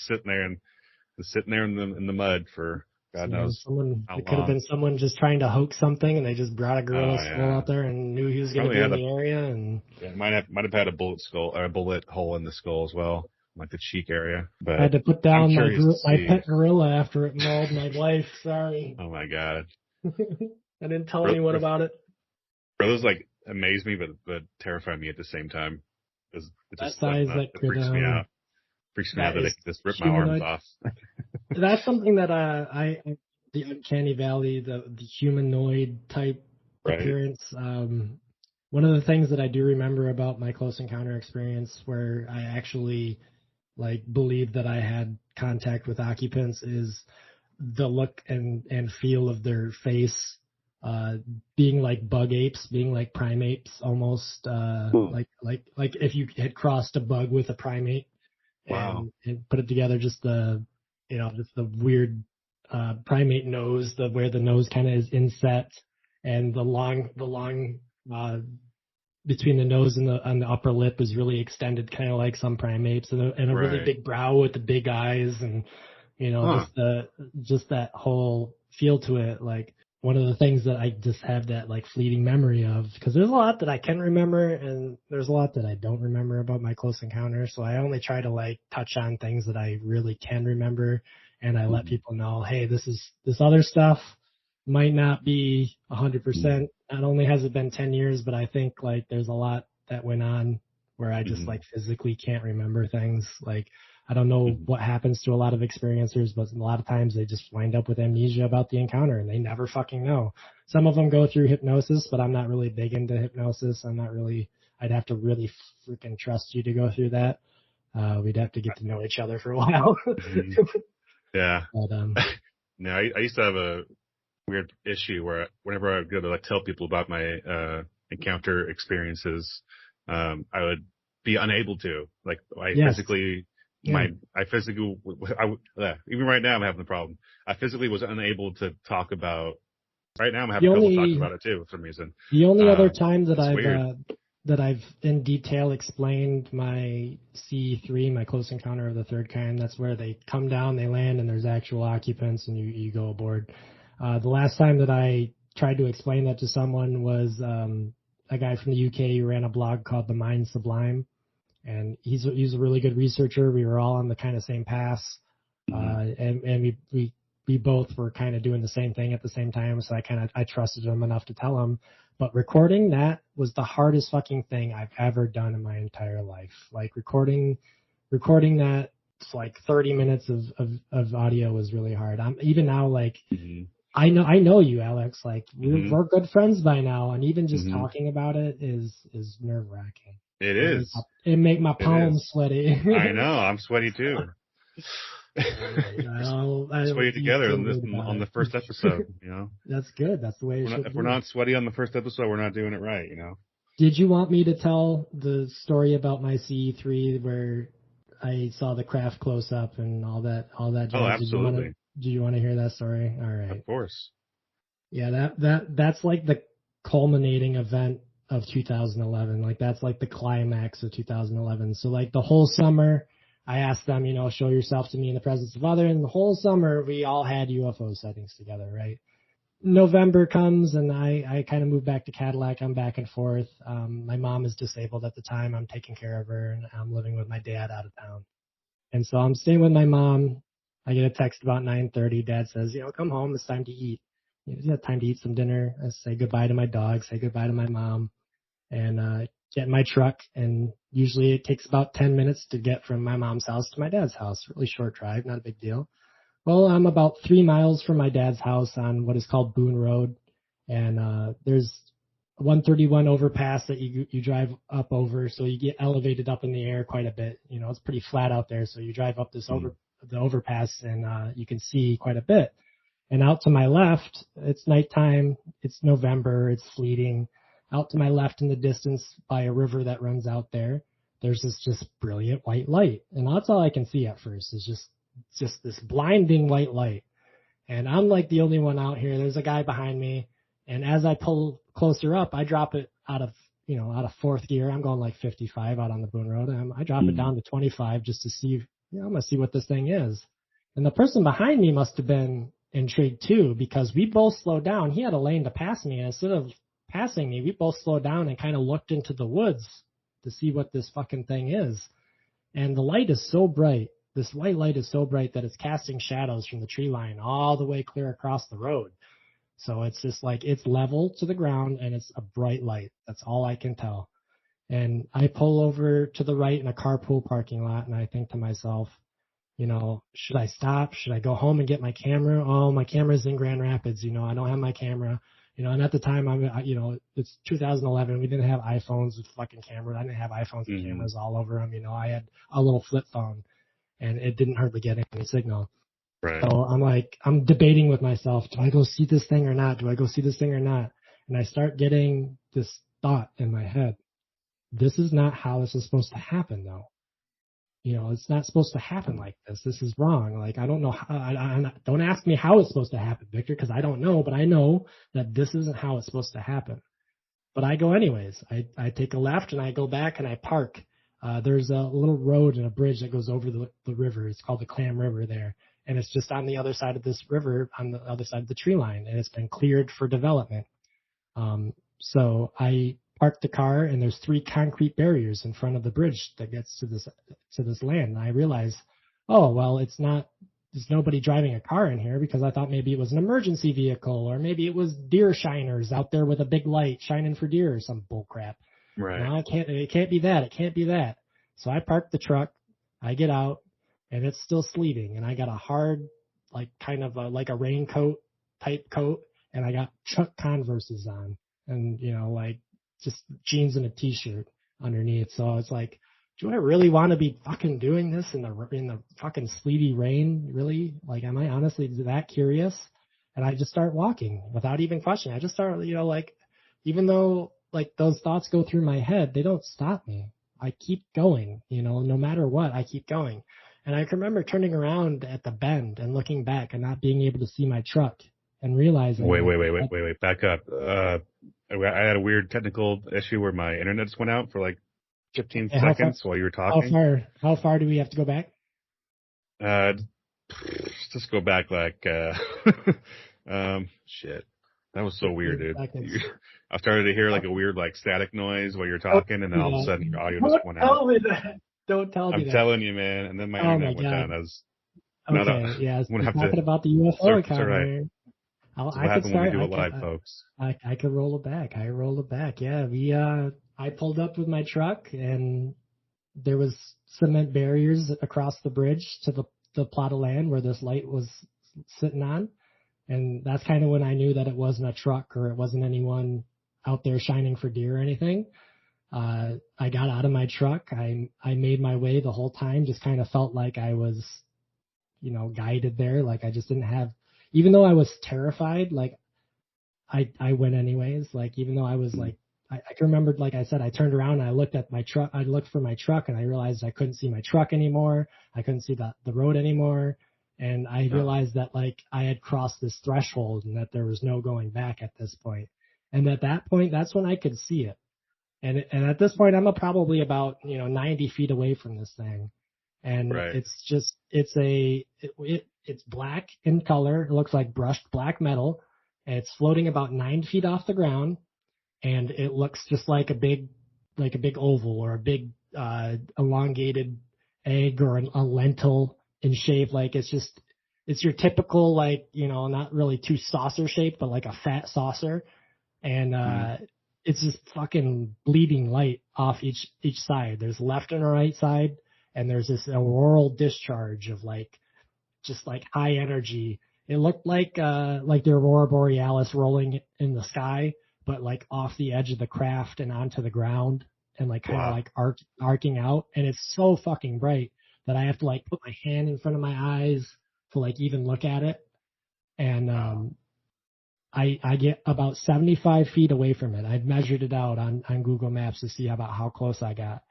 sitting there in the mud for God knows how long. It could have been someone just trying to hoax something, and they just brought a gorilla skull out there and knew he was going to be in the area. And might have had a bullet hole in the skull as well, like the cheek area. But I had to put down my pet gorilla after it mauled my wife. Sorry. Oh my God. I didn't tell anyone about it. Those like amaze me, but terrify me at the same time. It freaks me out. Freaks me out that they can just rip my arms off. That's something that the uncanny valley, the humanoid type appearance. One of the things that I do remember about my close encounter experience, where I actually like believe that I had contact with occupants, is the look and feel of their face, being like bug apes, being like primates, almost like if you had crossed a bug with a primate. Wow. And put it together, just the weird primate nose, where the nose kind of is inset, and the long between the nose and the upper lip is really extended, kind of like some primates, and a really big brow with the big eyes, and you know, just that whole feel to it. Like, one of the things that I just have that like fleeting memory of, because there's a lot that I can remember and there's a lot that I don't remember about my close encounters. So I only try to like touch on things that I really can remember, and I let people know, hey, this other stuff might not be 100%. Not only has it been 10 years, but I think like there's a lot that went on where I just like physically can't remember things. Like, I don't know what happens to a lot of experiencers, but a lot of times they just wind up with amnesia about the encounter and they never fucking know. Some of them go through hypnosis, but I'm not really big into hypnosis. I'd have to really freaking trust you to go through that. We'd have to get to know each other for a while. Yeah. But, no, I used to have a weird issue where whenever I would go to like tell people about my encounter experiences, I would be unable to. Like, physically, even right now I'm having the problem. I physically was unable to talk about. Right now I'm having trouble talking about it too for some reason. The only other time that I've in detail explained my C3, my close encounter of the third kind, that's where they come down, they land, and there's actual occupants, and you go aboard. The last time that I tried to explain that to someone was a guy from the UK who ran a blog called The Mind Sublime, and he's a really good researcher. We were all on the kind of same paths, and we both were kind of doing the same thing at the same time. So I trusted him enough to tell him. But recording that was the hardest fucking thing I've ever done in my entire life. Like recording that. It's like 30 minutes of audio was really hard. I'm even now like. I know you, Alex. Like we're good friends by now, and even just talking about it is nerve wracking. It is. It make my palms sweaty. I know. I'm sweaty too. Sweaty together on the first episode. You know. That's good. That's the way it should be. If we're not sweaty on the first episode, we're not doing it right. You know. Did you want me to tell the story about my CE3 where I saw the craft close up and all that? Oh, absolutely. Do you want to hear that story? All right. Of course. Yeah, that's like the culminating event of 2011. Like that's like the climax of 2011. So like the whole summer, I asked them, show yourself to me in the presence of others. And the whole summer, we all had UFO sightings together, right? November comes and I kind of move back to Cadillac. I'm back and forth. My mom is disabled at the time. I'm taking care of her and I'm living with my dad out of town. And so I'm staying with my mom. I get a text about 9:30. Dad says, come home. It's time to eat. It's time to eat some dinner. I say goodbye to my dog, say goodbye to my mom, and get in my truck. And usually it takes about 10 minutes to get from my mom's house to my dad's house. Really short drive, not a big deal. Well, I'm about 3 miles from my dad's house on what is called Boone Road. And there's a 131 overpass that you drive up over. So you get elevated up in the air quite a bit. It's pretty flat out there. So you drive up the overpass and you can see quite a bit. And out to my left, it's nighttime, it's November, it's fleeting. Out to my left in the distance by a river that runs out there, there's this just brilliant white light. And that's all I can see at first is just this blinding white light. And I'm like the only one out here. There's a guy behind me. And as I pull closer up, I drop it out of fourth gear. I'm going like 55 out on the Boone Road. And I drop it down to 25 just to see, I'm going to see what this thing is. And the person behind me must have been intrigued too, because we both slowed down. He had a lane to pass me, and instead of passing me, we both slowed down and kind of looked into the woods to see what this fucking thing is. And the light is so bright, this white light is so bright that it's casting shadows from the tree line all the way clear across the road. So it's just like it's level to the ground and it's a bright light. That's all I can tell. And I pull over to the right in a carpool parking lot, and I think to myself, should I stop? Should I go home and get my camera? Oh, my camera's in Grand Rapids. I don't have my camera. And at the time, it's 2011. We didn't have iPhones with fucking cameras. I didn't have iPhones with cameras all over them. I had a little flip phone, and it didn't hardly get any signal. Right. So I'm debating with myself, do I go see this thing or not? Do I go see this thing or not? And I start getting this thought in my head. This is not how this is supposed to happen, though. It's not supposed to happen like this. This is wrong. Like, I don't know how, don't ask me how it's supposed to happen, Victor, because I don't know, but I know that this isn't how it's supposed to happen. But I go anyways. I take a left and I go back and I park. There's a little road and a bridge that goes over the river. It's called the Clam River there. And it's just on the other side of this river, on the other side of the tree line, and it's been cleared for development. So I parked the car, and there's 3 concrete barriers in front of the bridge that gets to this land. And I realized, there's nobody driving a car in here, because I thought maybe it was an emergency vehicle, or maybe it was deer shiners out there with a big light shining for deer or some bull crap. Right. No, it can't be that. It can't be that. So I parked the truck, I get out, and it's still sleeting, and I got a hard, like kind of like a raincoat type coat, and I got Chuck Converses on, and like just jeans and a t-shirt underneath. So it's like, do I really want to be fucking doing this in the fucking sleety rain? Really? Like, am I honestly that curious? And I just start walking without even questioning. I just start, even though like those thoughts go through my head, they don't stop me. I keep going, no matter what, I keep going. And I can remember turning around at the bend and looking back and not being able to see my truck and realizing. Wait, back up. I had a weird technical issue where my internet just went out for like 15 seconds while you were talking. How far do we have to go back? Just go back like Shit. That was so weird, 15 dude. seconds. I started to hear like a weird like static noise while you're talking, and then all of a Yeah. sudden your audio just Don't went out. tell me that. Don't tell me I'm that. telling you, man. And then my Oh my internet went God. down. I was not. Okay. Yeah. I'm So gonna we're have to talking about the UFO start. It's all right. encounter. This is I what could happened when we start. do it live, folks. I could roll it back. I rolled it back. Yeah. I pulled up with my truck and there was cement barriers across the bridge to the plot of land where this light was sitting on. And that's kind of when I knew that it wasn't a truck or it wasn't anyone out there shining for deer or anything. I got out of my truck. I made my way the whole time, just kind of felt like I was, guided there. Like I just didn't have, even though I was terrified, like I went anyways. Like even though I was like, I can remember, like I said, I turned around and I looked at my truck. I looked for my truck and I realized I couldn't see my truck anymore. I couldn't see the road anymore. And I realized that like I had crossed this threshold and that there was no going back at this point. And at that point, that's when I could see it. And at this point, I'm probably about 90 feet away from this thing, and Right. it's black in color. It looks like brushed black metal. And it's floating about 9 feet off the ground, and it looks just like a big oval or a big elongated egg or a lentil in shape. Like it's your typical not really too saucer shaped, but like a fat saucer, and it's just fucking bleeding light off each side. There's left and a right side, and there's this auroral discharge of just like high energy. It looked like the aurora borealis rolling in the sky, but like off the edge of the craft and onto the ground, and like kind of like arcing out. And it's so fucking bright that I have to like put my hand in front of my eyes to like even look at it. And I get about 75 feet away from it. I've measured it out on Google Maps to see about how close I got.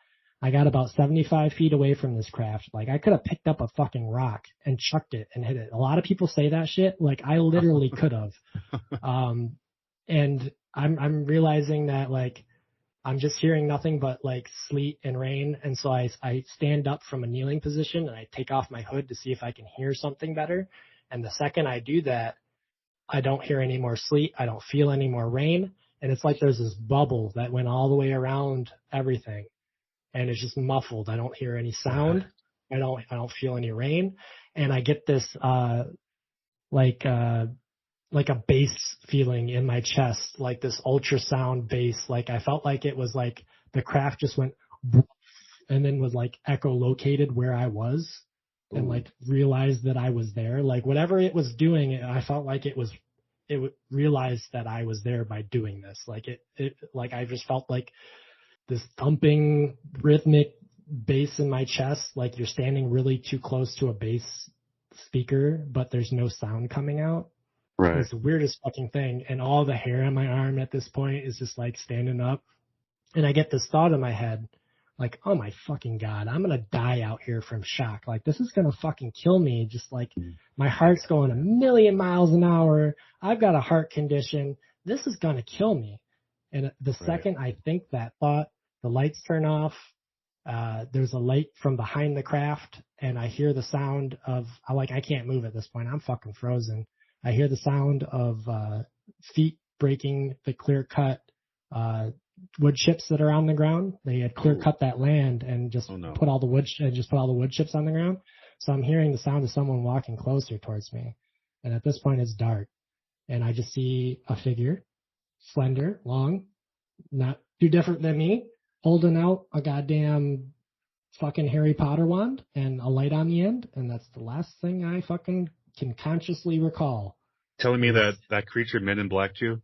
I got about 75 feet away from this craft. Like I could have picked up a fucking rock and chucked it and hit it. A lot of people say that shit. Like I literally could have. And I'm realizing that like I'm just hearing nothing but like sleet and rain. And so I stand up from a kneeling position and I take off my hood to see if I can hear something better. And the second I do that, I don't hear any more sleet. I don't feel any more rain. And it's like there's this bubble that went all the way around everything. And it's just muffled. I don't hear any sound. I don't feel any rain. And I get this like a bass feeling in my chest, like this ultrasound bass. Like I felt like it was like the craft just went and then was like echolocated where I was. And like realized that I was there. Like whatever it was doing, I felt like it realized that I was there by doing this. Like like I just felt like this thumping rhythmic bass in my chest. Like you're standing really too close to a bass speaker, but there's no sound coming out. Right. It's the weirdest fucking thing. And all the hair on my arm at this point is just like standing up. And I get this thought in my head. Like, oh my fucking God, I'm going to die out here from shock. Like, this is going to fucking kill me. Just like my heart's going a million miles an hour. I've got a heart condition. This is going to kill me. And the second I think that thought, the lights turn off. There's a light from behind the craft and I hear the sound of, I can't move at this point. I'm fucking frozen. I hear the sound of feet breaking the clear cut wood chips that are on the ground. They had clear cut that land and just put all the wood chips on the ground. So I'm hearing the sound of someone walking closer towards me. And at this point it's dark and I just see a figure, slender, long, not too different than me, holding out a goddamn fucking Harry Potter wand and a light on the end. And that's the last thing I fucking can consciously recall. Telling me that creature Men in Black you?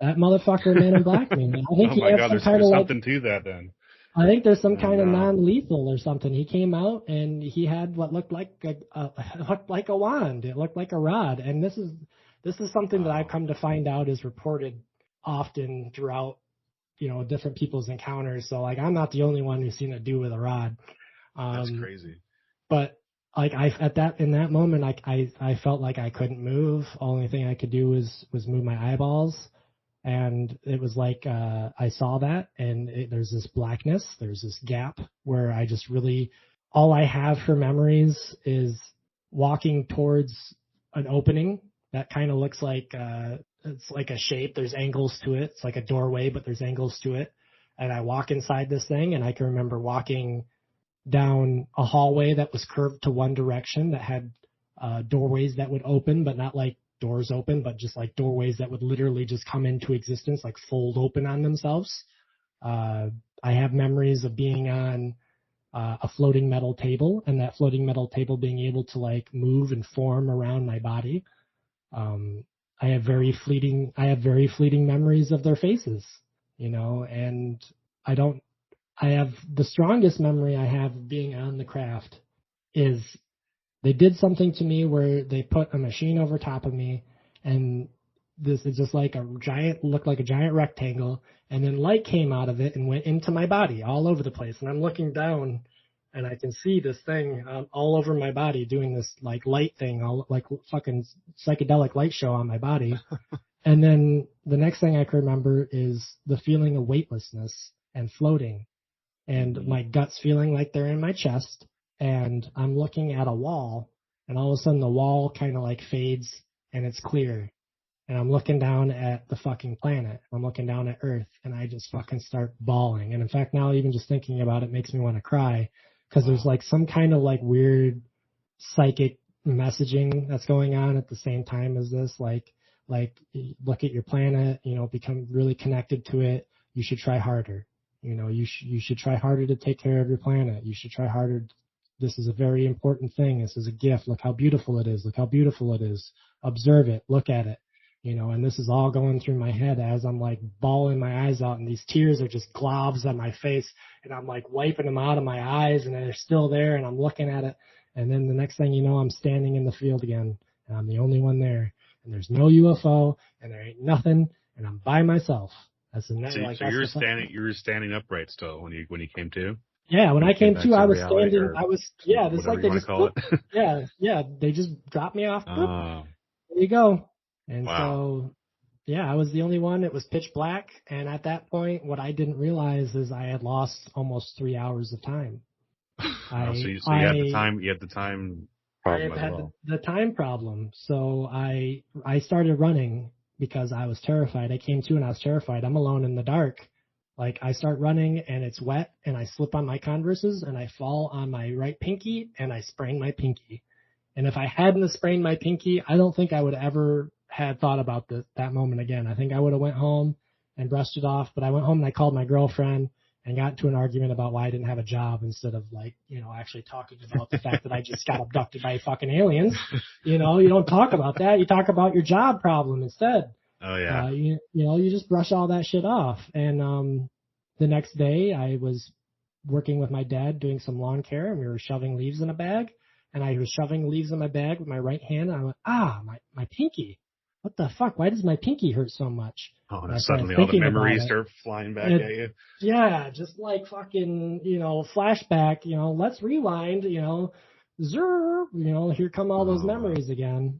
That motherfucker Man in Black me. I think there's something to that then. I think there's some kind of non-lethal or something. He came out and he had what looked like a wand. It looked like a rod. And this is something that I've come to find out is reported often throughout, different people's encounters. So like I'm not the only one who's seen it do with a rod. That's crazy. But like in that moment, I felt like I couldn't move. Only thing I could do was move my eyeballs. And it was like I saw that, and there's this blackness, there's this gap where I just really, all I have for memories is walking towards an opening that kind of looks like it's like a shape. There's angles to it. It's like a doorway, but there's angles to it. And I walk inside this thing, and I can remember walking down a hallway that was curved to one direction that had doorways that would open, but not like doors open, but just like doorways that would literally just come into existence, like fold open on themselves. I have memories of being on a floating metal table, and that floating metal table being able to like move and form around my body. I have very fleeting memories of their faces, and I have the strongest memory I have of being on the craft is they did something to me where they put a machine over top of me, and this is just like looked like a giant rectangle, and then light came out of it and went into my body all over the place. And I'm looking down, and I can see this thing all over my body doing this like light thing, all like fucking psychedelic light show on my body. And then the next thing I can remember is the feeling of weightlessness and floating, and my guts feeling like they're in my chest. And I'm looking at a wall, and all of a sudden the wall kind of like fades and it's clear. And I'm looking down at the fucking planet. I'm looking down at Earth, and I just fucking start bawling. And in fact, now even just thinking about it makes me want to cry, because there's like some kind of like weird psychic messaging that's going on at the same time as this. Like look at your planet, become really connected to it. You should try harder. You should try harder to take care of your planet. You should try harder. This is a very important thing. This is a gift. Look how beautiful it is. Look how beautiful it is. Observe it. Look at it. And this is all going through my head as I'm like bawling my eyes out, and these tears are just globs on my face, and I'm like wiping them out of my eyes, and they're still there, and I'm looking at it. And then the next thing you know, I'm standing in the field again, and I'm the only one there, and there's no UFO, and there ain't nothing, and I'm by myself. So you were standing upright still when you came to? Yeah, when I came to, I was standing. This like they just call it. yeah, they just dropped me off. There you go. And so, I was the only one. It was pitch black, and at that point, what I didn't realize is I had lost almost 3 hours of time. You had the time. You had the time problem as well. The time problem. So I started running because I was terrified. I came to and I was terrified. I'm alone in the dark. Like, I start running and it's wet, and I slip on my Converses and I fall on my right pinky and I sprain my pinky. And if I hadn't sprained my pinky, I don't think I would ever had thought about that moment again. I think I would have went home and brushed it off, but I went home and I called my girlfriend and got into an argument about why I didn't have a job, instead of actually talking about the fact that I just got abducted by fucking aliens. You don't talk about that. You talk about your job problem instead. Oh yeah. You just brush all that shit off. And the next day I was working with my dad doing some lawn care, and we were shoving leaves in a bag, and I was shoving leaves in my bag with my right hand, and I went, my pinky. What the fuck? Why does my pinky hurt so much? Oh, and suddenly all the memories start flying back at you. Yeah, just like fucking, flashback, let's rewind, here come all those memories again.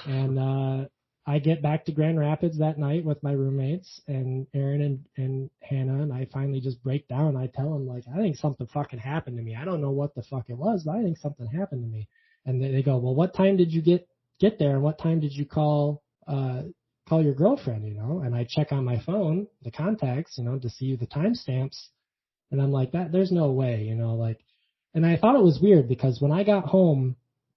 And I get back to Grand Rapids that night with my roommates, and Aaron and Hannah, and I finally just break down. I tell them, like, I think something fucking happened to me. I don't know what the fuck it was, but I think something happened to me. And they go, well, what time did you get there, and what time did you call your girlfriend, And I check on my phone, the contacts, to see the timestamps. And I'm like, there's no way, and I thought it was weird because when I got home,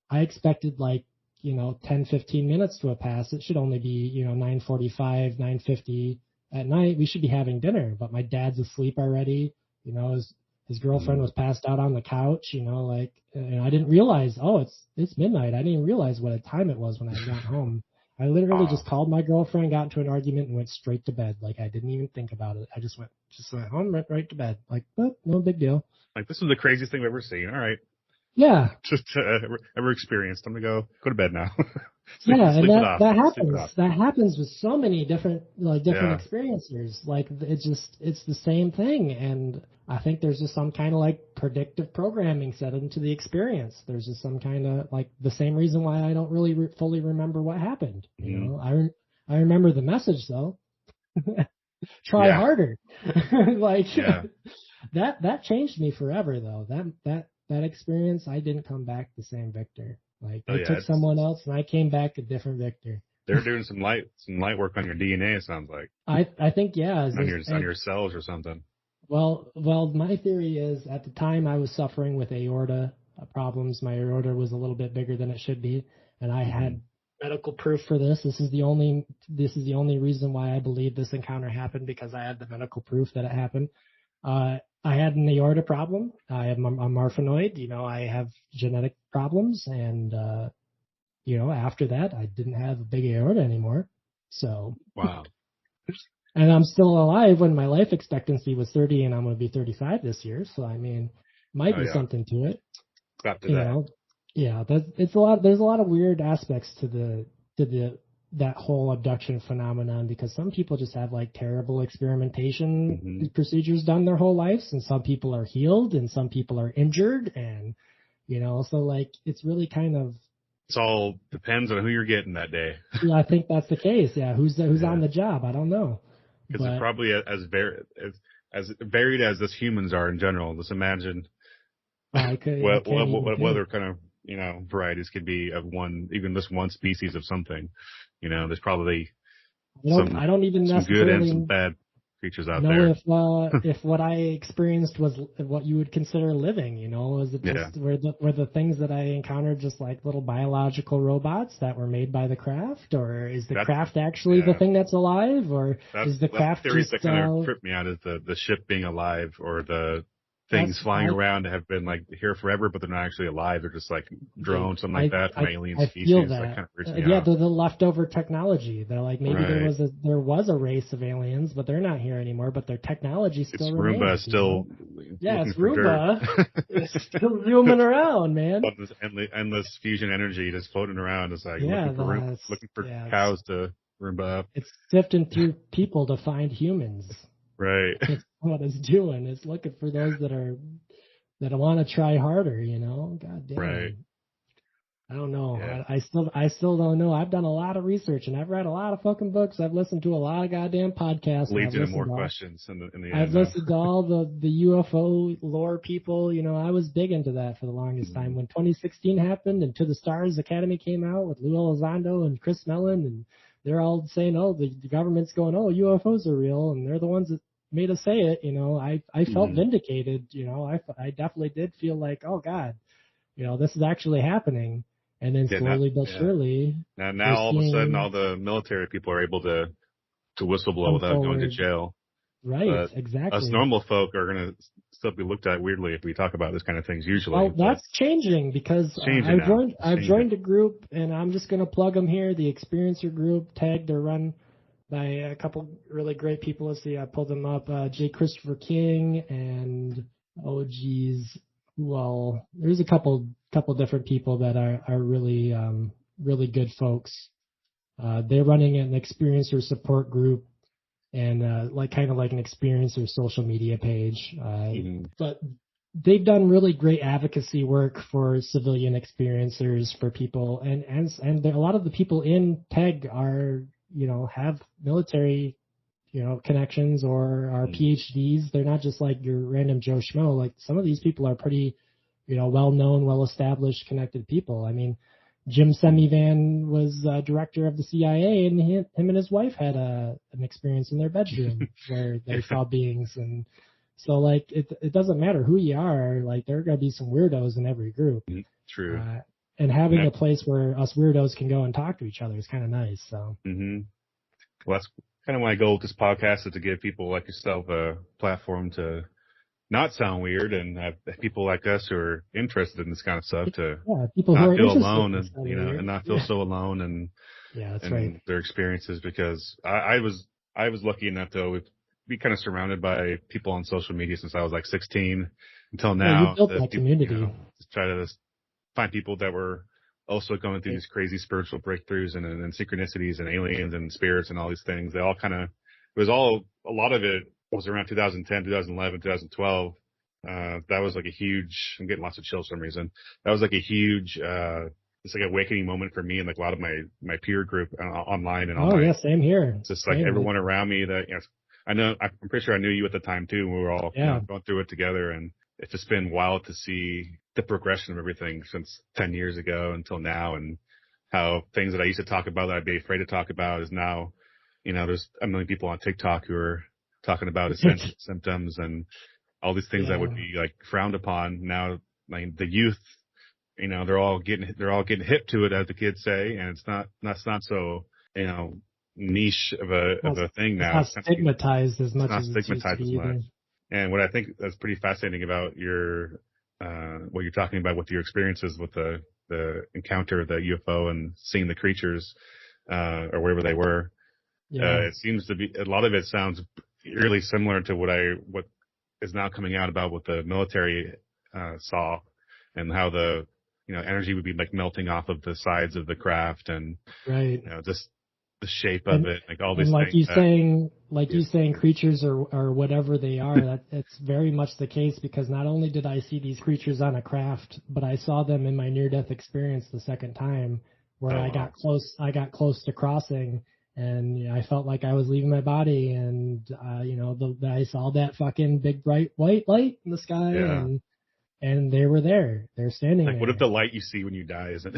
I expected 10, 15 minutes to have passed. It should only be, 9:45, 9:50 at night. We should be having dinner, but my dad's asleep already. His girlfriend was passed out on the couch, and I didn't realize, it's midnight. I didn't even realize what time it was when I got home. I literally just called my girlfriend, got into an argument, and went straight to bed. Like, I didn't even think about it. I just went home, right to bed. Like, no big deal. Like, this was the craziest thing I've ever seen. All right. Yeah. Just ever experienced. I'm gonna go to bed now. And that happens. That happens with so many different experiences. Like, it's the same thing. And I think there's just some kind of predictive programming set into the experience. There's just some kind of the same reason why I don't really fully remember what happened. I remember the message though. Try harder. That changed me forever though. That experience, I didn't come back the same Victor. They took someone else, and I came back a different Victor. They're doing some light work on your DNA. It sounds like I think, yeah. on your cells or something. Well, my theory is at the time I was suffering with aorta problems. My aorta was a little bit bigger than it should be, and I had medical proof for this. This is the only reason why I believe this encounter happened, because I had the medical proof that it happened. I had an aorta problem. I'm marfanoid. I have genetic problems, and after that, I didn't have a big aorta anymore. So wow. And I'm still alive when my life expectancy was 30, and I'm going to be 35 this year. So I mean, might be something to it. Clap to that. Yeah, it's a lot. There's a lot of weird aspects to that whole abduction phenomenon, because some people just have like terrible experimentation procedures done their whole lives, and some people are healed, and some people are injured, and so like it's really kind of. It all depends on who you're getting that day. Yeah, I think that's the case. Yeah, who's on the job? I don't know. Because it's probably as varied as us humans are in general. Just imagine what other kind of varieties could be of even this one species of something. There's probably I don't even some necessarily good and some bad creatures out there. If what I experienced was what you would consider living, is it just were the things that I encountered just like little biological robots that were made by the craft, or is the craft actually the thing that's alive, or is the craft theories just that kind of trip me out, is the ship being alive, or the things flying around have been like here forever, but they're not actually alive. They're just like drones, something like that from alien species. Feel that. That kind of freaks me out. They're the leftover technology. They're like maybe there was a race of aliens, but they're not here anymore. But their technology still remains. Roomba still. Yeah, it's Roomba. It's still zooming around, man. This endless fusion energy just floating around. It's like looking for cows to Roomba up. It's sifting through people to find humans. Right. That's what it's doing. It's looking for those that want to try harder, God damn. Right. I don't know. Yeah. I still don't know. I've done a lot of research, and I've read a lot of fucking books. I've listened to a lot of goddamn podcasts. Leads into more questions in the end. I've listened to all the UFO lore people. I was big into that for the longest time. When 2016 happened and To the Stars Academy came out with Lou Elizondo and Chris Mellon, and they're all saying, oh, the government's going, oh, UFOs are real, and they're the ones that made us say it. I felt vindicated. I definitely did feel like, oh God, this is actually happening. And then slowly but surely. Now all of a sudden, all the military people are able to whistleblow without going to jail. Right, but exactly. Us normal folk are going to still be looked at weirdly if we talk about this kind of things usually. Well, that's changing, because I've joined a group, and I'm just going to plug them here. The Experiencer group, tagged, they're run by a couple really great people. Let's see, I pulled them up. J. Christopher King and well, there's a couple different people that are really really good folks. They're running an experiencer support group, and kind of like an experiencer social media page. But they've done really great advocacy work for civilian experiencers, for people, and a lot of the people in TEG are have military connections or are PhDs. They're not just like your random Joe Schmo. Like, some of these people are pretty, well-known, well-established, connected people. I mean, Jim Semivan was director of the CIA, and him and his wife had an experience in their bedroom where they saw beings. And so, like, it doesn't matter who you are. Like, there are going to be some weirdos in every group. True. And having a place where us weirdos can go and talk to each other is kind of nice. So. Well, that's kind of my goal with this podcast, is to give people like yourself a platform to not sound weird, and have people like us who are interested in this kind of stuff to people not who are feel alone, and not feel so alone, and that's and right. their experiences. Because I was lucky enough to be kind of surrounded by people on social media since I was like 16 until now. You built that community. Just try to find people that were also going through these crazy spiritual breakthroughs and synchronicities and aliens and spirits and all these things. They all a lot of it was around 2010, 2011, 2012. That was like a huge, I'm getting lots of chills for some reason. That was like a huge, it's like awakening moment for me and like a lot of my peer group online and online. Oh yeah, same here. It's just like everyone around me that, I'm pretty sure I knew you at the time too. We were all going through it together, and it's just been wild to see the progression of everything since 10 years ago until now. And how things that I used to talk about that I'd be afraid to talk about is now, there's a million people on TikTok who are talking about symptoms and all these things that would be like frowned upon. Now, like the youth, they're all getting hip to it, as the kids say, and that's not so, niche of a thing now. It's not stigmatized as much as it's not stigmatized as much. And what I think that's pretty fascinating about what you're talking about with your experiences with the encounter, the UFO, and seeing the creatures, or wherever they were. It seems to be, a lot of it sounds really similar to what is now coming out about what the military saw, and how the energy would be like melting off of the sides of the craft, and just the shape of it, like all these and like things. You saying creatures or whatever they are, that's very much the case, because not only did I see these creatures on a craft, but I saw them in my near-death experience the second time, where I got close to crossing, and I felt like I was leaving my body, and I saw that fucking big bright white light in the sky, and they were there. They're standing there. What if the light you see when you die isn't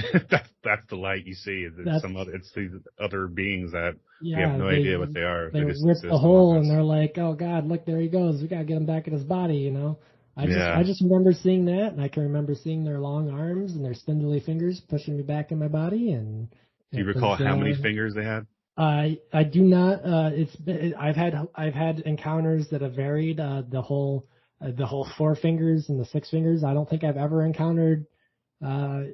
that's the light you see? It's these other beings that we have no idea what they are. They ripped the hole, and they're like, "Oh God, look, there he goes. We gotta get him back in his body." I just remember seeing that, and I can remember seing their long arms and their spindly fingers pushing me back in my body. And do you recall how many fingers they had? I do not. I've had encounters that have varied. The whole 4 fingers and the 6 fingers. I don't think I've ever encountered, when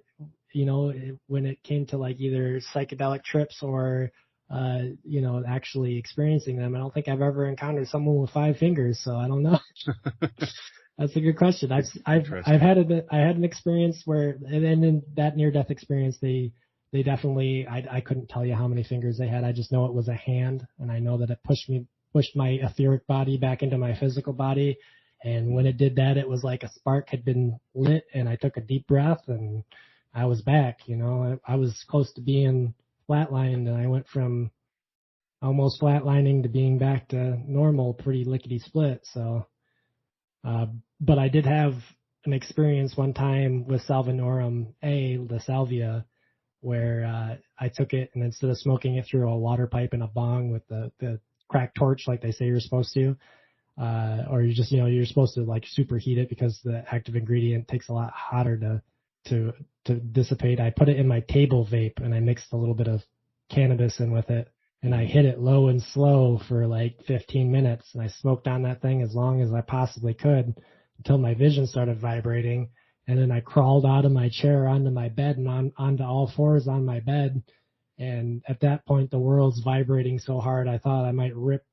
it came to like either psychedelic trips or, actually experiencing them. I don't think I've ever encountered someone with 5 fingers. So I don't know. That's a good question. I had an experience where, and in that near-death experience, they definitely, I couldn't tell you how many fingers they had. I just know it was a hand, and I know that it pushed my etheric body back into my physical body. And when it did that, it was like a spark had been lit, and I took a deep breath, and I was back. I was close to being flatlined, and I went from almost flatlining to being back to normal pretty lickety split. So, but I did have an experience one time with Salvinorum A, the salvia, where I took it, and instead of smoking it through a water pipe and a bong with the cracked torch like they say you're supposed to, or you're supposed to like superheat it because the active ingredient takes a lot hotter to dissipate. I put it in my table vape, and I mixed a little bit of cannabis in with it, and I hit it low and slow for like 15 minutes, and I smoked on that thing as long as I possibly could until my vision started vibrating, and then I crawled out of my chair onto my bed and onto all fours on my bed, and at that point the world's vibrating so hard I thought I might rip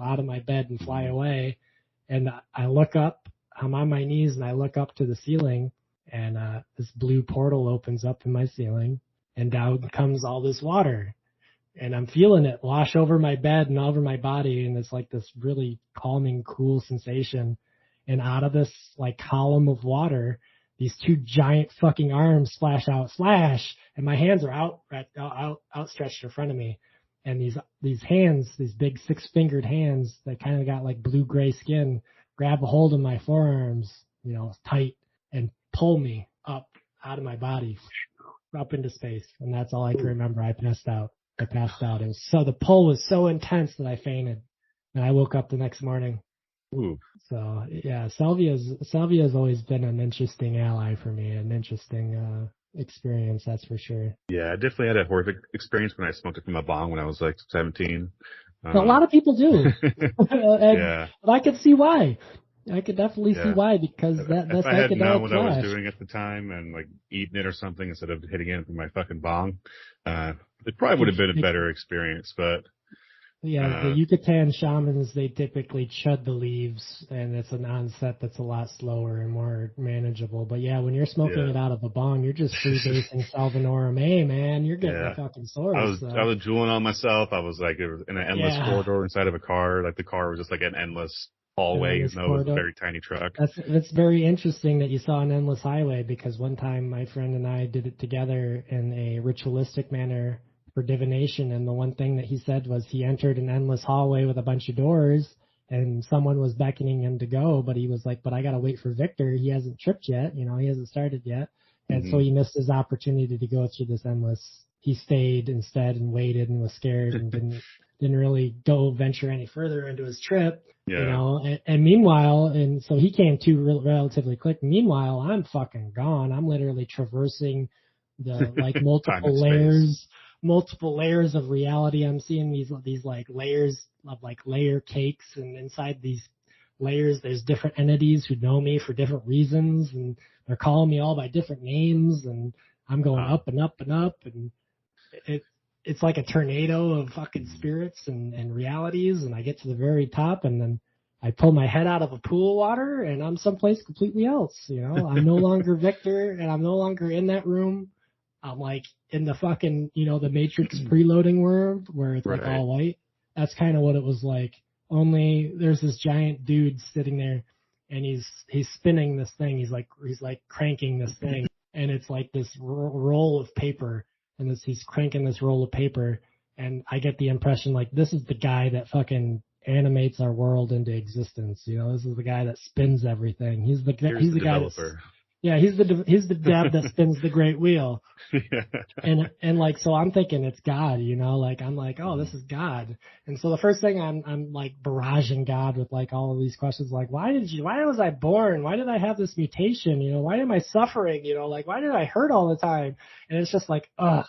out of my bed and fly away. And I look up, I'm on my knees, and I look up to the ceiling, and this blue portal opens up in my ceiling, and down comes all this water, and I'm feeling it wash over my bed and over my body, and it's like this really calming, cool sensation. And out of this like column of water, these 2 giant fucking arms splash out, and my hands are outstretched in front of me. And these hands, these big 6-fingered hands that kind of got like blue-gray skin, grab a hold of my forearms, tight, and pull me up out of my body, up into space. And that's all I can remember. I passed out. The pull was so intense that I fainted, and I woke up the next morning. Ooh. So yeah, Salvia's always been an interesting ally for me, an interesting experience, that's for sure. Yeah, I definitely had a horrific experience when I smoked it from a bong when I was like 17. A lot of people do. But I could see why. I could definitely see why, because that's if I had known what I was doing at the time and like eating it or something instead of hitting it with my fucking bong, it probably would have been a better experience. But the Yucatan shamans, they typically chud the leaves, and it's an onset that's a lot slower and more manageable. But yeah, when you're smoking it out of a bong, you're just freebasing Salvinorum A, man. You're getting the fucking source. I was drooling on myself. I was like in an endless corridor inside of a car. Like the car was just like an endless hallway, even though it was a very tiny truck. That's very interesting that you saw an endless highway, because one time my friend and I did it together in a ritualistic manner for divination, and the one thing that he said was he entered an endless hallway with a bunch of doors, and someone was beckoning him to go, but he was like, but I gotta wait for Victor, he hasn't tripped yet, he hasn't started yet, and so he missed his opportunity to go through this endless he stayed instead and waited and was scared and didn't really go venture any further into his trip. Yeah. You know, and meanwhile, and so he came to relatively quick. Meanwhile, I'm fucking gone. I'm literally traversing the like multiple layers of reality. I'm seeing these like layers of like layer cakes, and inside these layers, there's different entities who know me for different reasons, and they're calling me all by different names, and I'm going up and up and up, and it's like a tornado of fucking spirits and realities, and I get to the very top, and then I pull my head out of a pool of water, and I'm someplace completely else. You know, I'm no longer Victor, and I'm no longer in that room. I'm like in the fucking, you know, the Matrix preloading world where it's like all white. That's kind of what it was like. Only there's this giant dude sitting there, and he's spinning this thing. He's like cranking this thing, and it's like this roll of paper, and he's cranking this roll of paper, and I get the impression like this is the guy that fucking animates our world into existence. You know, this is the guy that spins everything. He's the guy. Yeah, he's the dev that spins the great wheel. Yeah. And like, so I'm thinking it's God, you know, like I'm like, oh, this is God. And so the first thing I'm like barraging God with like all of these questions, like, why was I born? Why did I have this mutation? You know, why am I suffering? You know, like, why did I hurt all the time? And it's just like, oh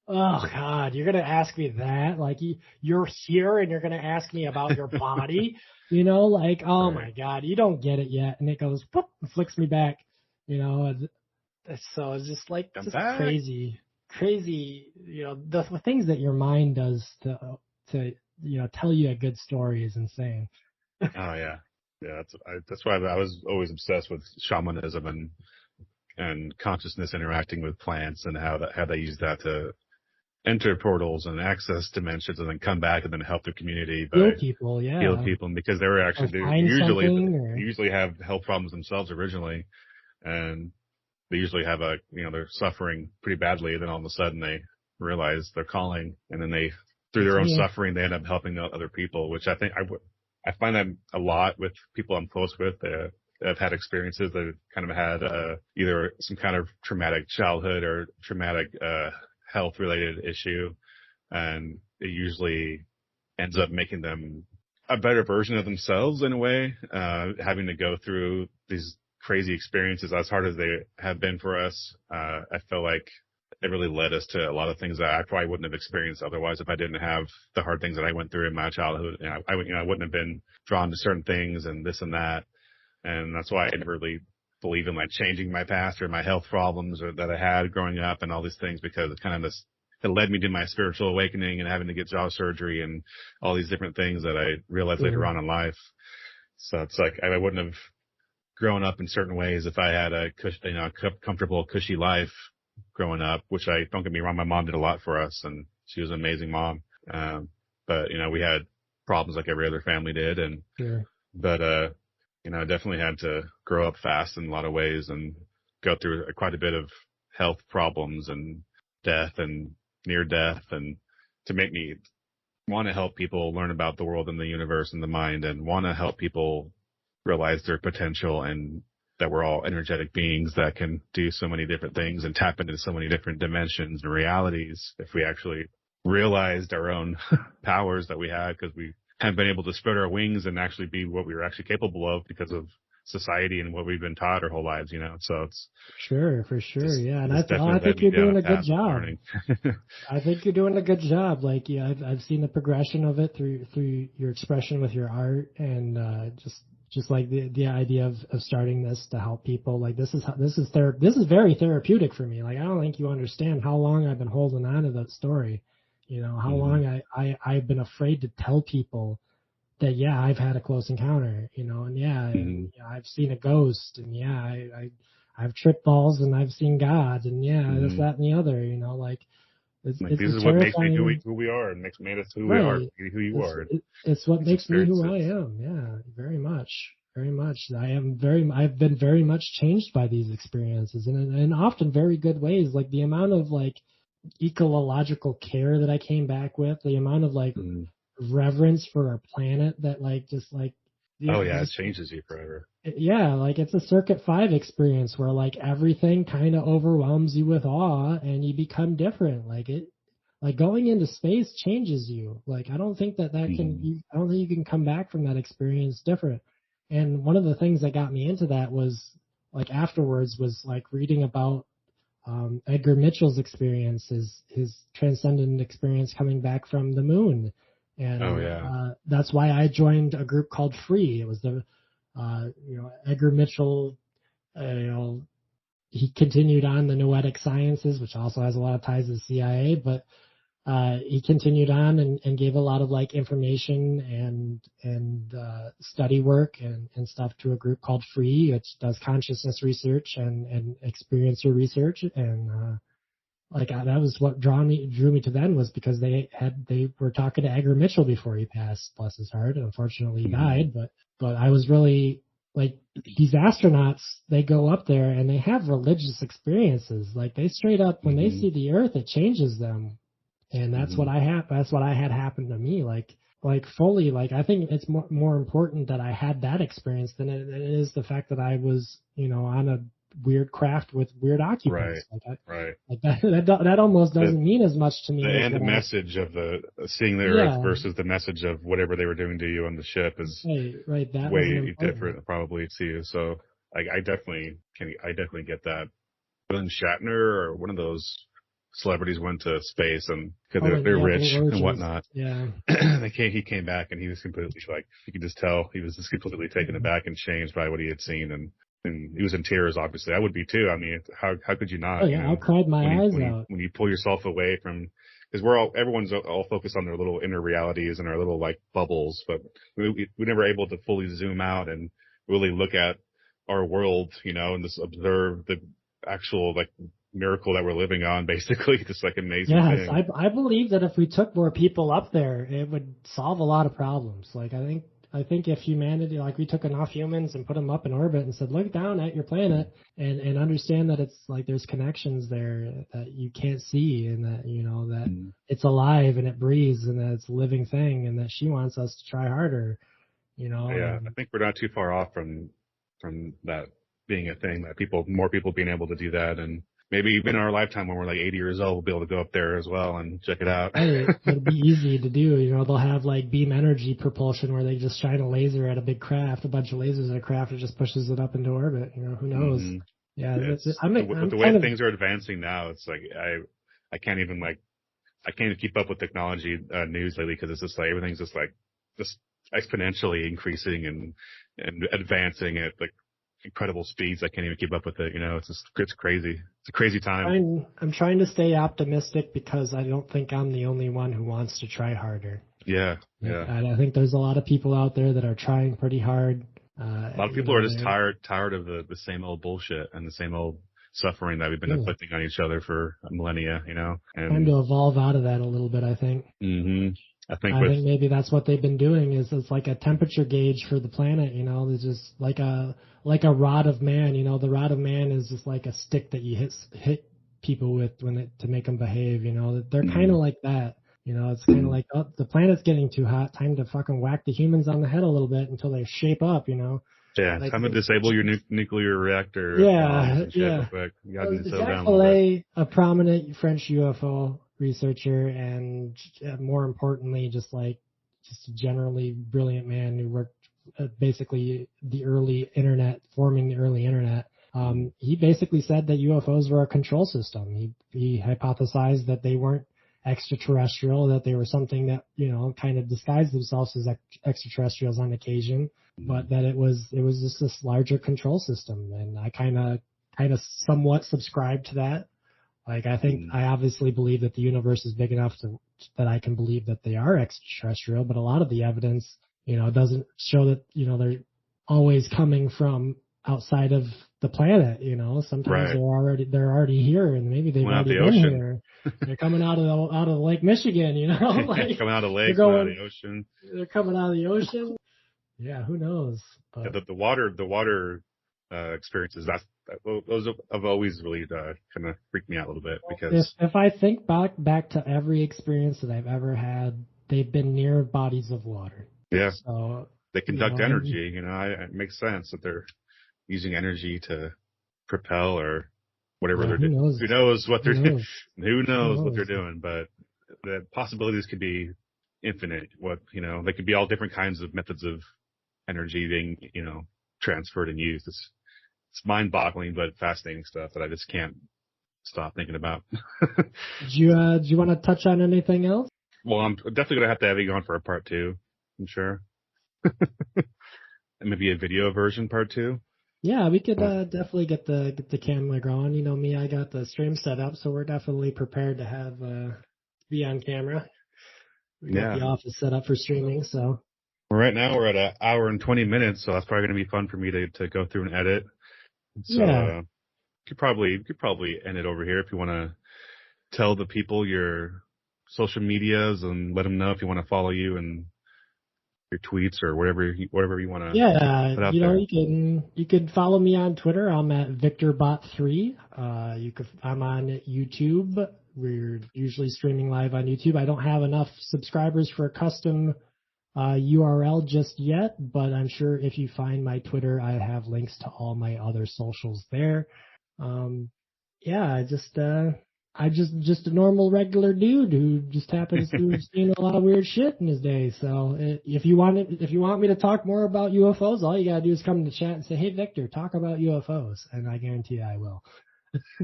God, you're going to ask me that? Like you're here and you're going to ask me about your body, you know, like, oh my God, you don't get it yet. And it goes, whoop, and flicks me back. You know, so it's just like crazy, you know, the things that your mind does to, you know, tell you a good story is insane. Oh yeah. Yeah. That's why I was always obsessed with shamanism and consciousness interacting with plants and how they use that to enter portals and access dimensions and then come back and then help the community. Heal people, yeah. Heal people because they were actually, usually have health problems themselves originally. And they usually have they're suffering pretty badly. Then all of a sudden they realize they're calling, and then through their own suffering, they end up helping other people, which I think I find that a lot with people I'm close with that have had experiences that kind of had either some kind of traumatic childhood or traumatic health related issue. And it usually ends up making them a better version of themselves in a way, having to go through these crazy experiences as hard as they have been for us. I feel like it really led us to a lot of things that I probably wouldn't have experienced otherwise if I didn't have the hard things that I went through in my childhood. I wouldn't have been drawn to certain things and this and that. And that's why I never really believe in like changing my past or my health problems or that I had growing up and all these things, because it's kind of it led me to my spiritual awakening and having to get jaw surgery and all these different things that I realized later on in life. So it's like I wouldn't have grown up in certain ways if I had a comfortable, cushy life growing up, which don't get me wrong, my mom did a lot for us and she was an amazing mom. But, you know, we had problems like every other family did. But I definitely had to grow up fast in a lot of ways and go through quite a bit of health problems and death and near death, and to make me want to help people learn about the world and the universe and the mind, and want to help people realize their potential and that we're all energetic beings that can do so many different things and tap into so many different dimensions and realities if we actually realized our own powers that we had, because we haven't been able to spread our wings and actually be what we were actually capable of because of society and what we've been taught our whole lives, you know. So it's for sure, yeah. And I think you're doing a good job. I think you're doing a good job. Like, yeah, I've seen the progression of it through your expression with your art, and just like the idea of starting this to help people. Like this is very therapeutic for me. Like, I don't think you understand how long I've been holding on to that story. You know, how long I've been afraid to tell people that, yeah, I've had a close encounter, you know, and yeah, I've seen a ghost, and yeah, I've tripped balls and I've seen God, and yeah, this, that, and the other, you know, like this is what makes me who we are, and made us who we are, who you are. It's what makes me who I am. Yeah, very much. I've been very much changed by these experiences, and often very good ways. Like the amount of like ecological care that I came back with, the amount of like reverence for our planet that like just like it changes you forever. Yeah, like it's a Circuit 5 experience where like everything kind of overwhelms you with awe and you become different. Like going into space changes you. Like I don't think Mm-hmm. I don't think you can come back from that experience different. And one of the things that got me into that was like afterwards was like reading about Edgar Mitchell's experience, his transcendent experience coming back from the moon, Oh and yeah. that's why I joined a group called Free. It was the Edgar Mitchell. He continued on the noetic sciences, which also has a lot of ties to the CIA, but he continued on and gave a lot of like information and study work and stuff to a group called Free, which does consciousness research and experiencer research. And that was what drew me to them, was because they were talking to Edgar Mitchell before he passed, bless his heart. Unfortunately, he Mm-hmm. died. But I was really like, these astronauts, they go up there and they have religious experiences. Like they straight up, when they Mm-hmm. see the Earth, it changes them, and Mm-hmm. that's what I had happen to me. Like fully, like I think it's more important that I had that experience than it is the fact that I was, on a weird craft with weird Right. occupants. Right. Like that almost The doesn't mean as much to me as and the what I. message of the seeing the Earth Yeah, versus the message of whatever they were doing to you on the ship is right, that wasn't way important. different probably to you. So I definitely get that. Glenn Shatner or one of those celebrities went to space and because Oh, and they're yeah, Blue rich and Origins. whatnot. Yeah. He came back and he was completely like you could just tell he was just completely taken Mhm. aback and changed by what he had seen and he was in tears. Obviously, I would be too. I mean, how could you Oh not? You yeah, I know, cried my eyes out. when you pull yourself away from because everyone's all focused on their little inner realities and our little like bubbles, but we never able to fully zoom out and really look at our world, you know, and just observe the actual like miracle that we're living on, basically, this like amazing Yes, thing. I believe that if we took more people up there, it would solve a lot of problems. Like I think if humanity, like we took enough humans and put them up in orbit and said, look down at your planet and understand that it's like there's connections there that you can't see, and that that Mm. it's alive and it breathes and that it's a living thing, and that she wants us to try harder. Yeah, I And think we're not too far off from that being a thing that more people being able to do that, and maybe even in our lifetime when we're like 80 years old, we'll be able to go up there as well and check it out. right, it'll be easy to do. They'll have like beam energy propulsion where they just shine a laser at a big craft, a bunch of lasers at a craft, it just pushes it up into orbit. Who knows? hmm Yeah, It's with I'm the way kind of. things are advancing now. It's like I can't even I can't even keep up with technology news lately because it's just like everything's just exponentially increasing and advancing at like incredible speeds. I can't even keep up with it. You know, it's crazy. It's a crazy time. I'm trying to stay optimistic because I don't think I'm the only one who wants to try harder. Yeah, Like, yeah. I think there's a lot of people out there that are trying pretty hard. A lot of people are just They're tired of the same old bullshit and the same old suffering that we've been yeah, inflicting on each other for millennia. You know, time and to evolve out of that a little bit, I think. hmm I think I with think maybe that's what they've been doing, is it's like a temperature gauge for the planet. It's just like a rod of man. The rod of man is just like a stick that you hit people with to make them behave. They're kind mm, of like that. It's kind of like, oh, the planet's getting too hot. Time to fucking whack the humans on the head a little bit until they shape up. yeah, Like, time to disable your nuclear reactor bombs yeah, and shit real yeah. quick. You gotta need to settle Jacques down a little bit. Vallée, a prominent French UFO researcher, and more importantly, just a generally brilliant man who worked basically forming the early internet. Mm, He basically said that UFOs were a control system. He hypothesized that they weren't extraterrestrial, that they were something that kind of disguised themselves as extraterrestrials on occasion, mm, but that it was just this larger control system. And I kind of somewhat subscribe to that. Like, mm, I obviously believe that the universe is big enough that I can believe that they are extraterrestrial, but a lot of the evidence, doesn't show that, they're always coming from outside of the planet. Sometimes right. they're already here, and maybe they've Coming out already the been ocean. here. They're coming out of Lake Michigan, like Coming out of they're lakes, coming out of going, the ocean. they're coming out of the ocean. Yeah, who knows? Yeah, But the water experiences. Those have always really kind of freaked me out a little bit if because if I think back to every experience that I've ever had, they've been near bodies of water. yeah, So they conduct energy. It makes sense that they're using energy to propel or whatever they're doing. Who knows what they're doing? Who knows what they're doing? But the possibilities could be infinite. They could be all different kinds of methods of energy being, transferred and used. It's mind-boggling, but fascinating stuff that I just can't stop thinking about. Do you want to touch on anything else? Well, I'm definitely going to have you on for a part 2, I'm sure. And maybe a video version part 2. Yeah, we could definitely get the camera going. Me, I got the stream set up, so we're definitely prepared to have be on camera. We got the office set up for streaming, so. Right now we're at an hour and 20 minutes, so that's probably going to be fun for me to go through and edit. So you could probably end it over here if you want to tell the people your social medias and let them know if you want to follow you and your tweets or whatever you want to. Yeah, put out there. You can follow me on Twitter. I'm at VictorBot3. I'm on YouTube. We're usually streaming live on YouTube. I don't have enough subscribers for a custom URL just yet, but I'm sure if you find my Twitter, I have links to all my other socials there. I'm just a normal regular dude who just happens to have seen a lot of weird shit in his day. So if you want me to talk more about UFOs, all you gotta do is come in the chat and say, "Hey Victor, talk about UFOs," and I guarantee I will.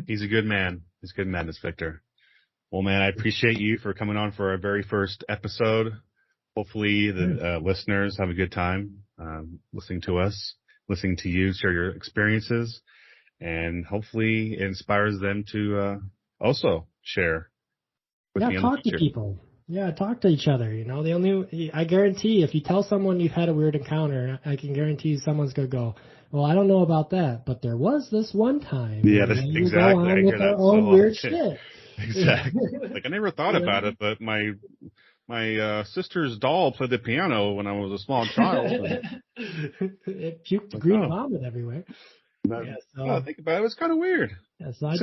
He's a good man. He's a good man, this Victor. Well, man, I appreciate you for coming on for our very first episode. Hopefully the listeners have a good time listening to us, listening to you share your experiences, and hopefully it inspires them to also share with me in the future. Talk to people. Yeah, talk to each other. I guarantee if you tell someone you've had a weird encounter, I can guarantee someone's going to go, "Well, I don't know about that, but there was this one time." Yeah, that's exactly. Go on with their own weird shit. Exactly. Like, I never thought about it, but my sister's doll played the piano when I was a small child. It puked green vomit everywhere. I think about it. It's kind of weird. Yeah, so I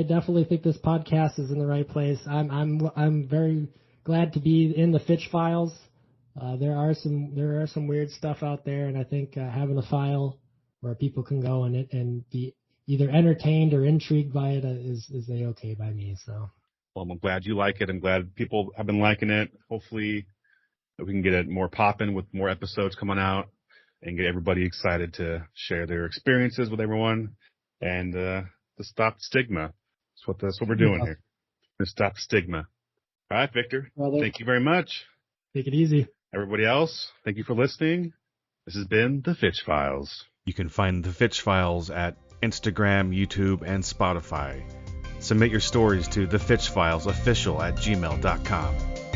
definitely think this podcast is in the right place. I'm very glad to be in the Fitch Files. There are some weird stuff out there, and I think having a file where people can go and be either entertained or intrigued by it is okay by me. So. Well, I'm glad you like it. I'm glad people have been liking it. Hopefully we can get it more popping with more episodes coming out and get everybody excited to share their experiences with everyone and to stop stigma. That's what we're doing here. To stop stigma. All right, Victor. Thank you very much. Take it easy. Everybody else, thank you for listening. This has been The Fitch Files. You can find The Fitch Files at Instagram, YouTube, and Spotify. Submit your stories to thefitchfilesofficial@gmail.com.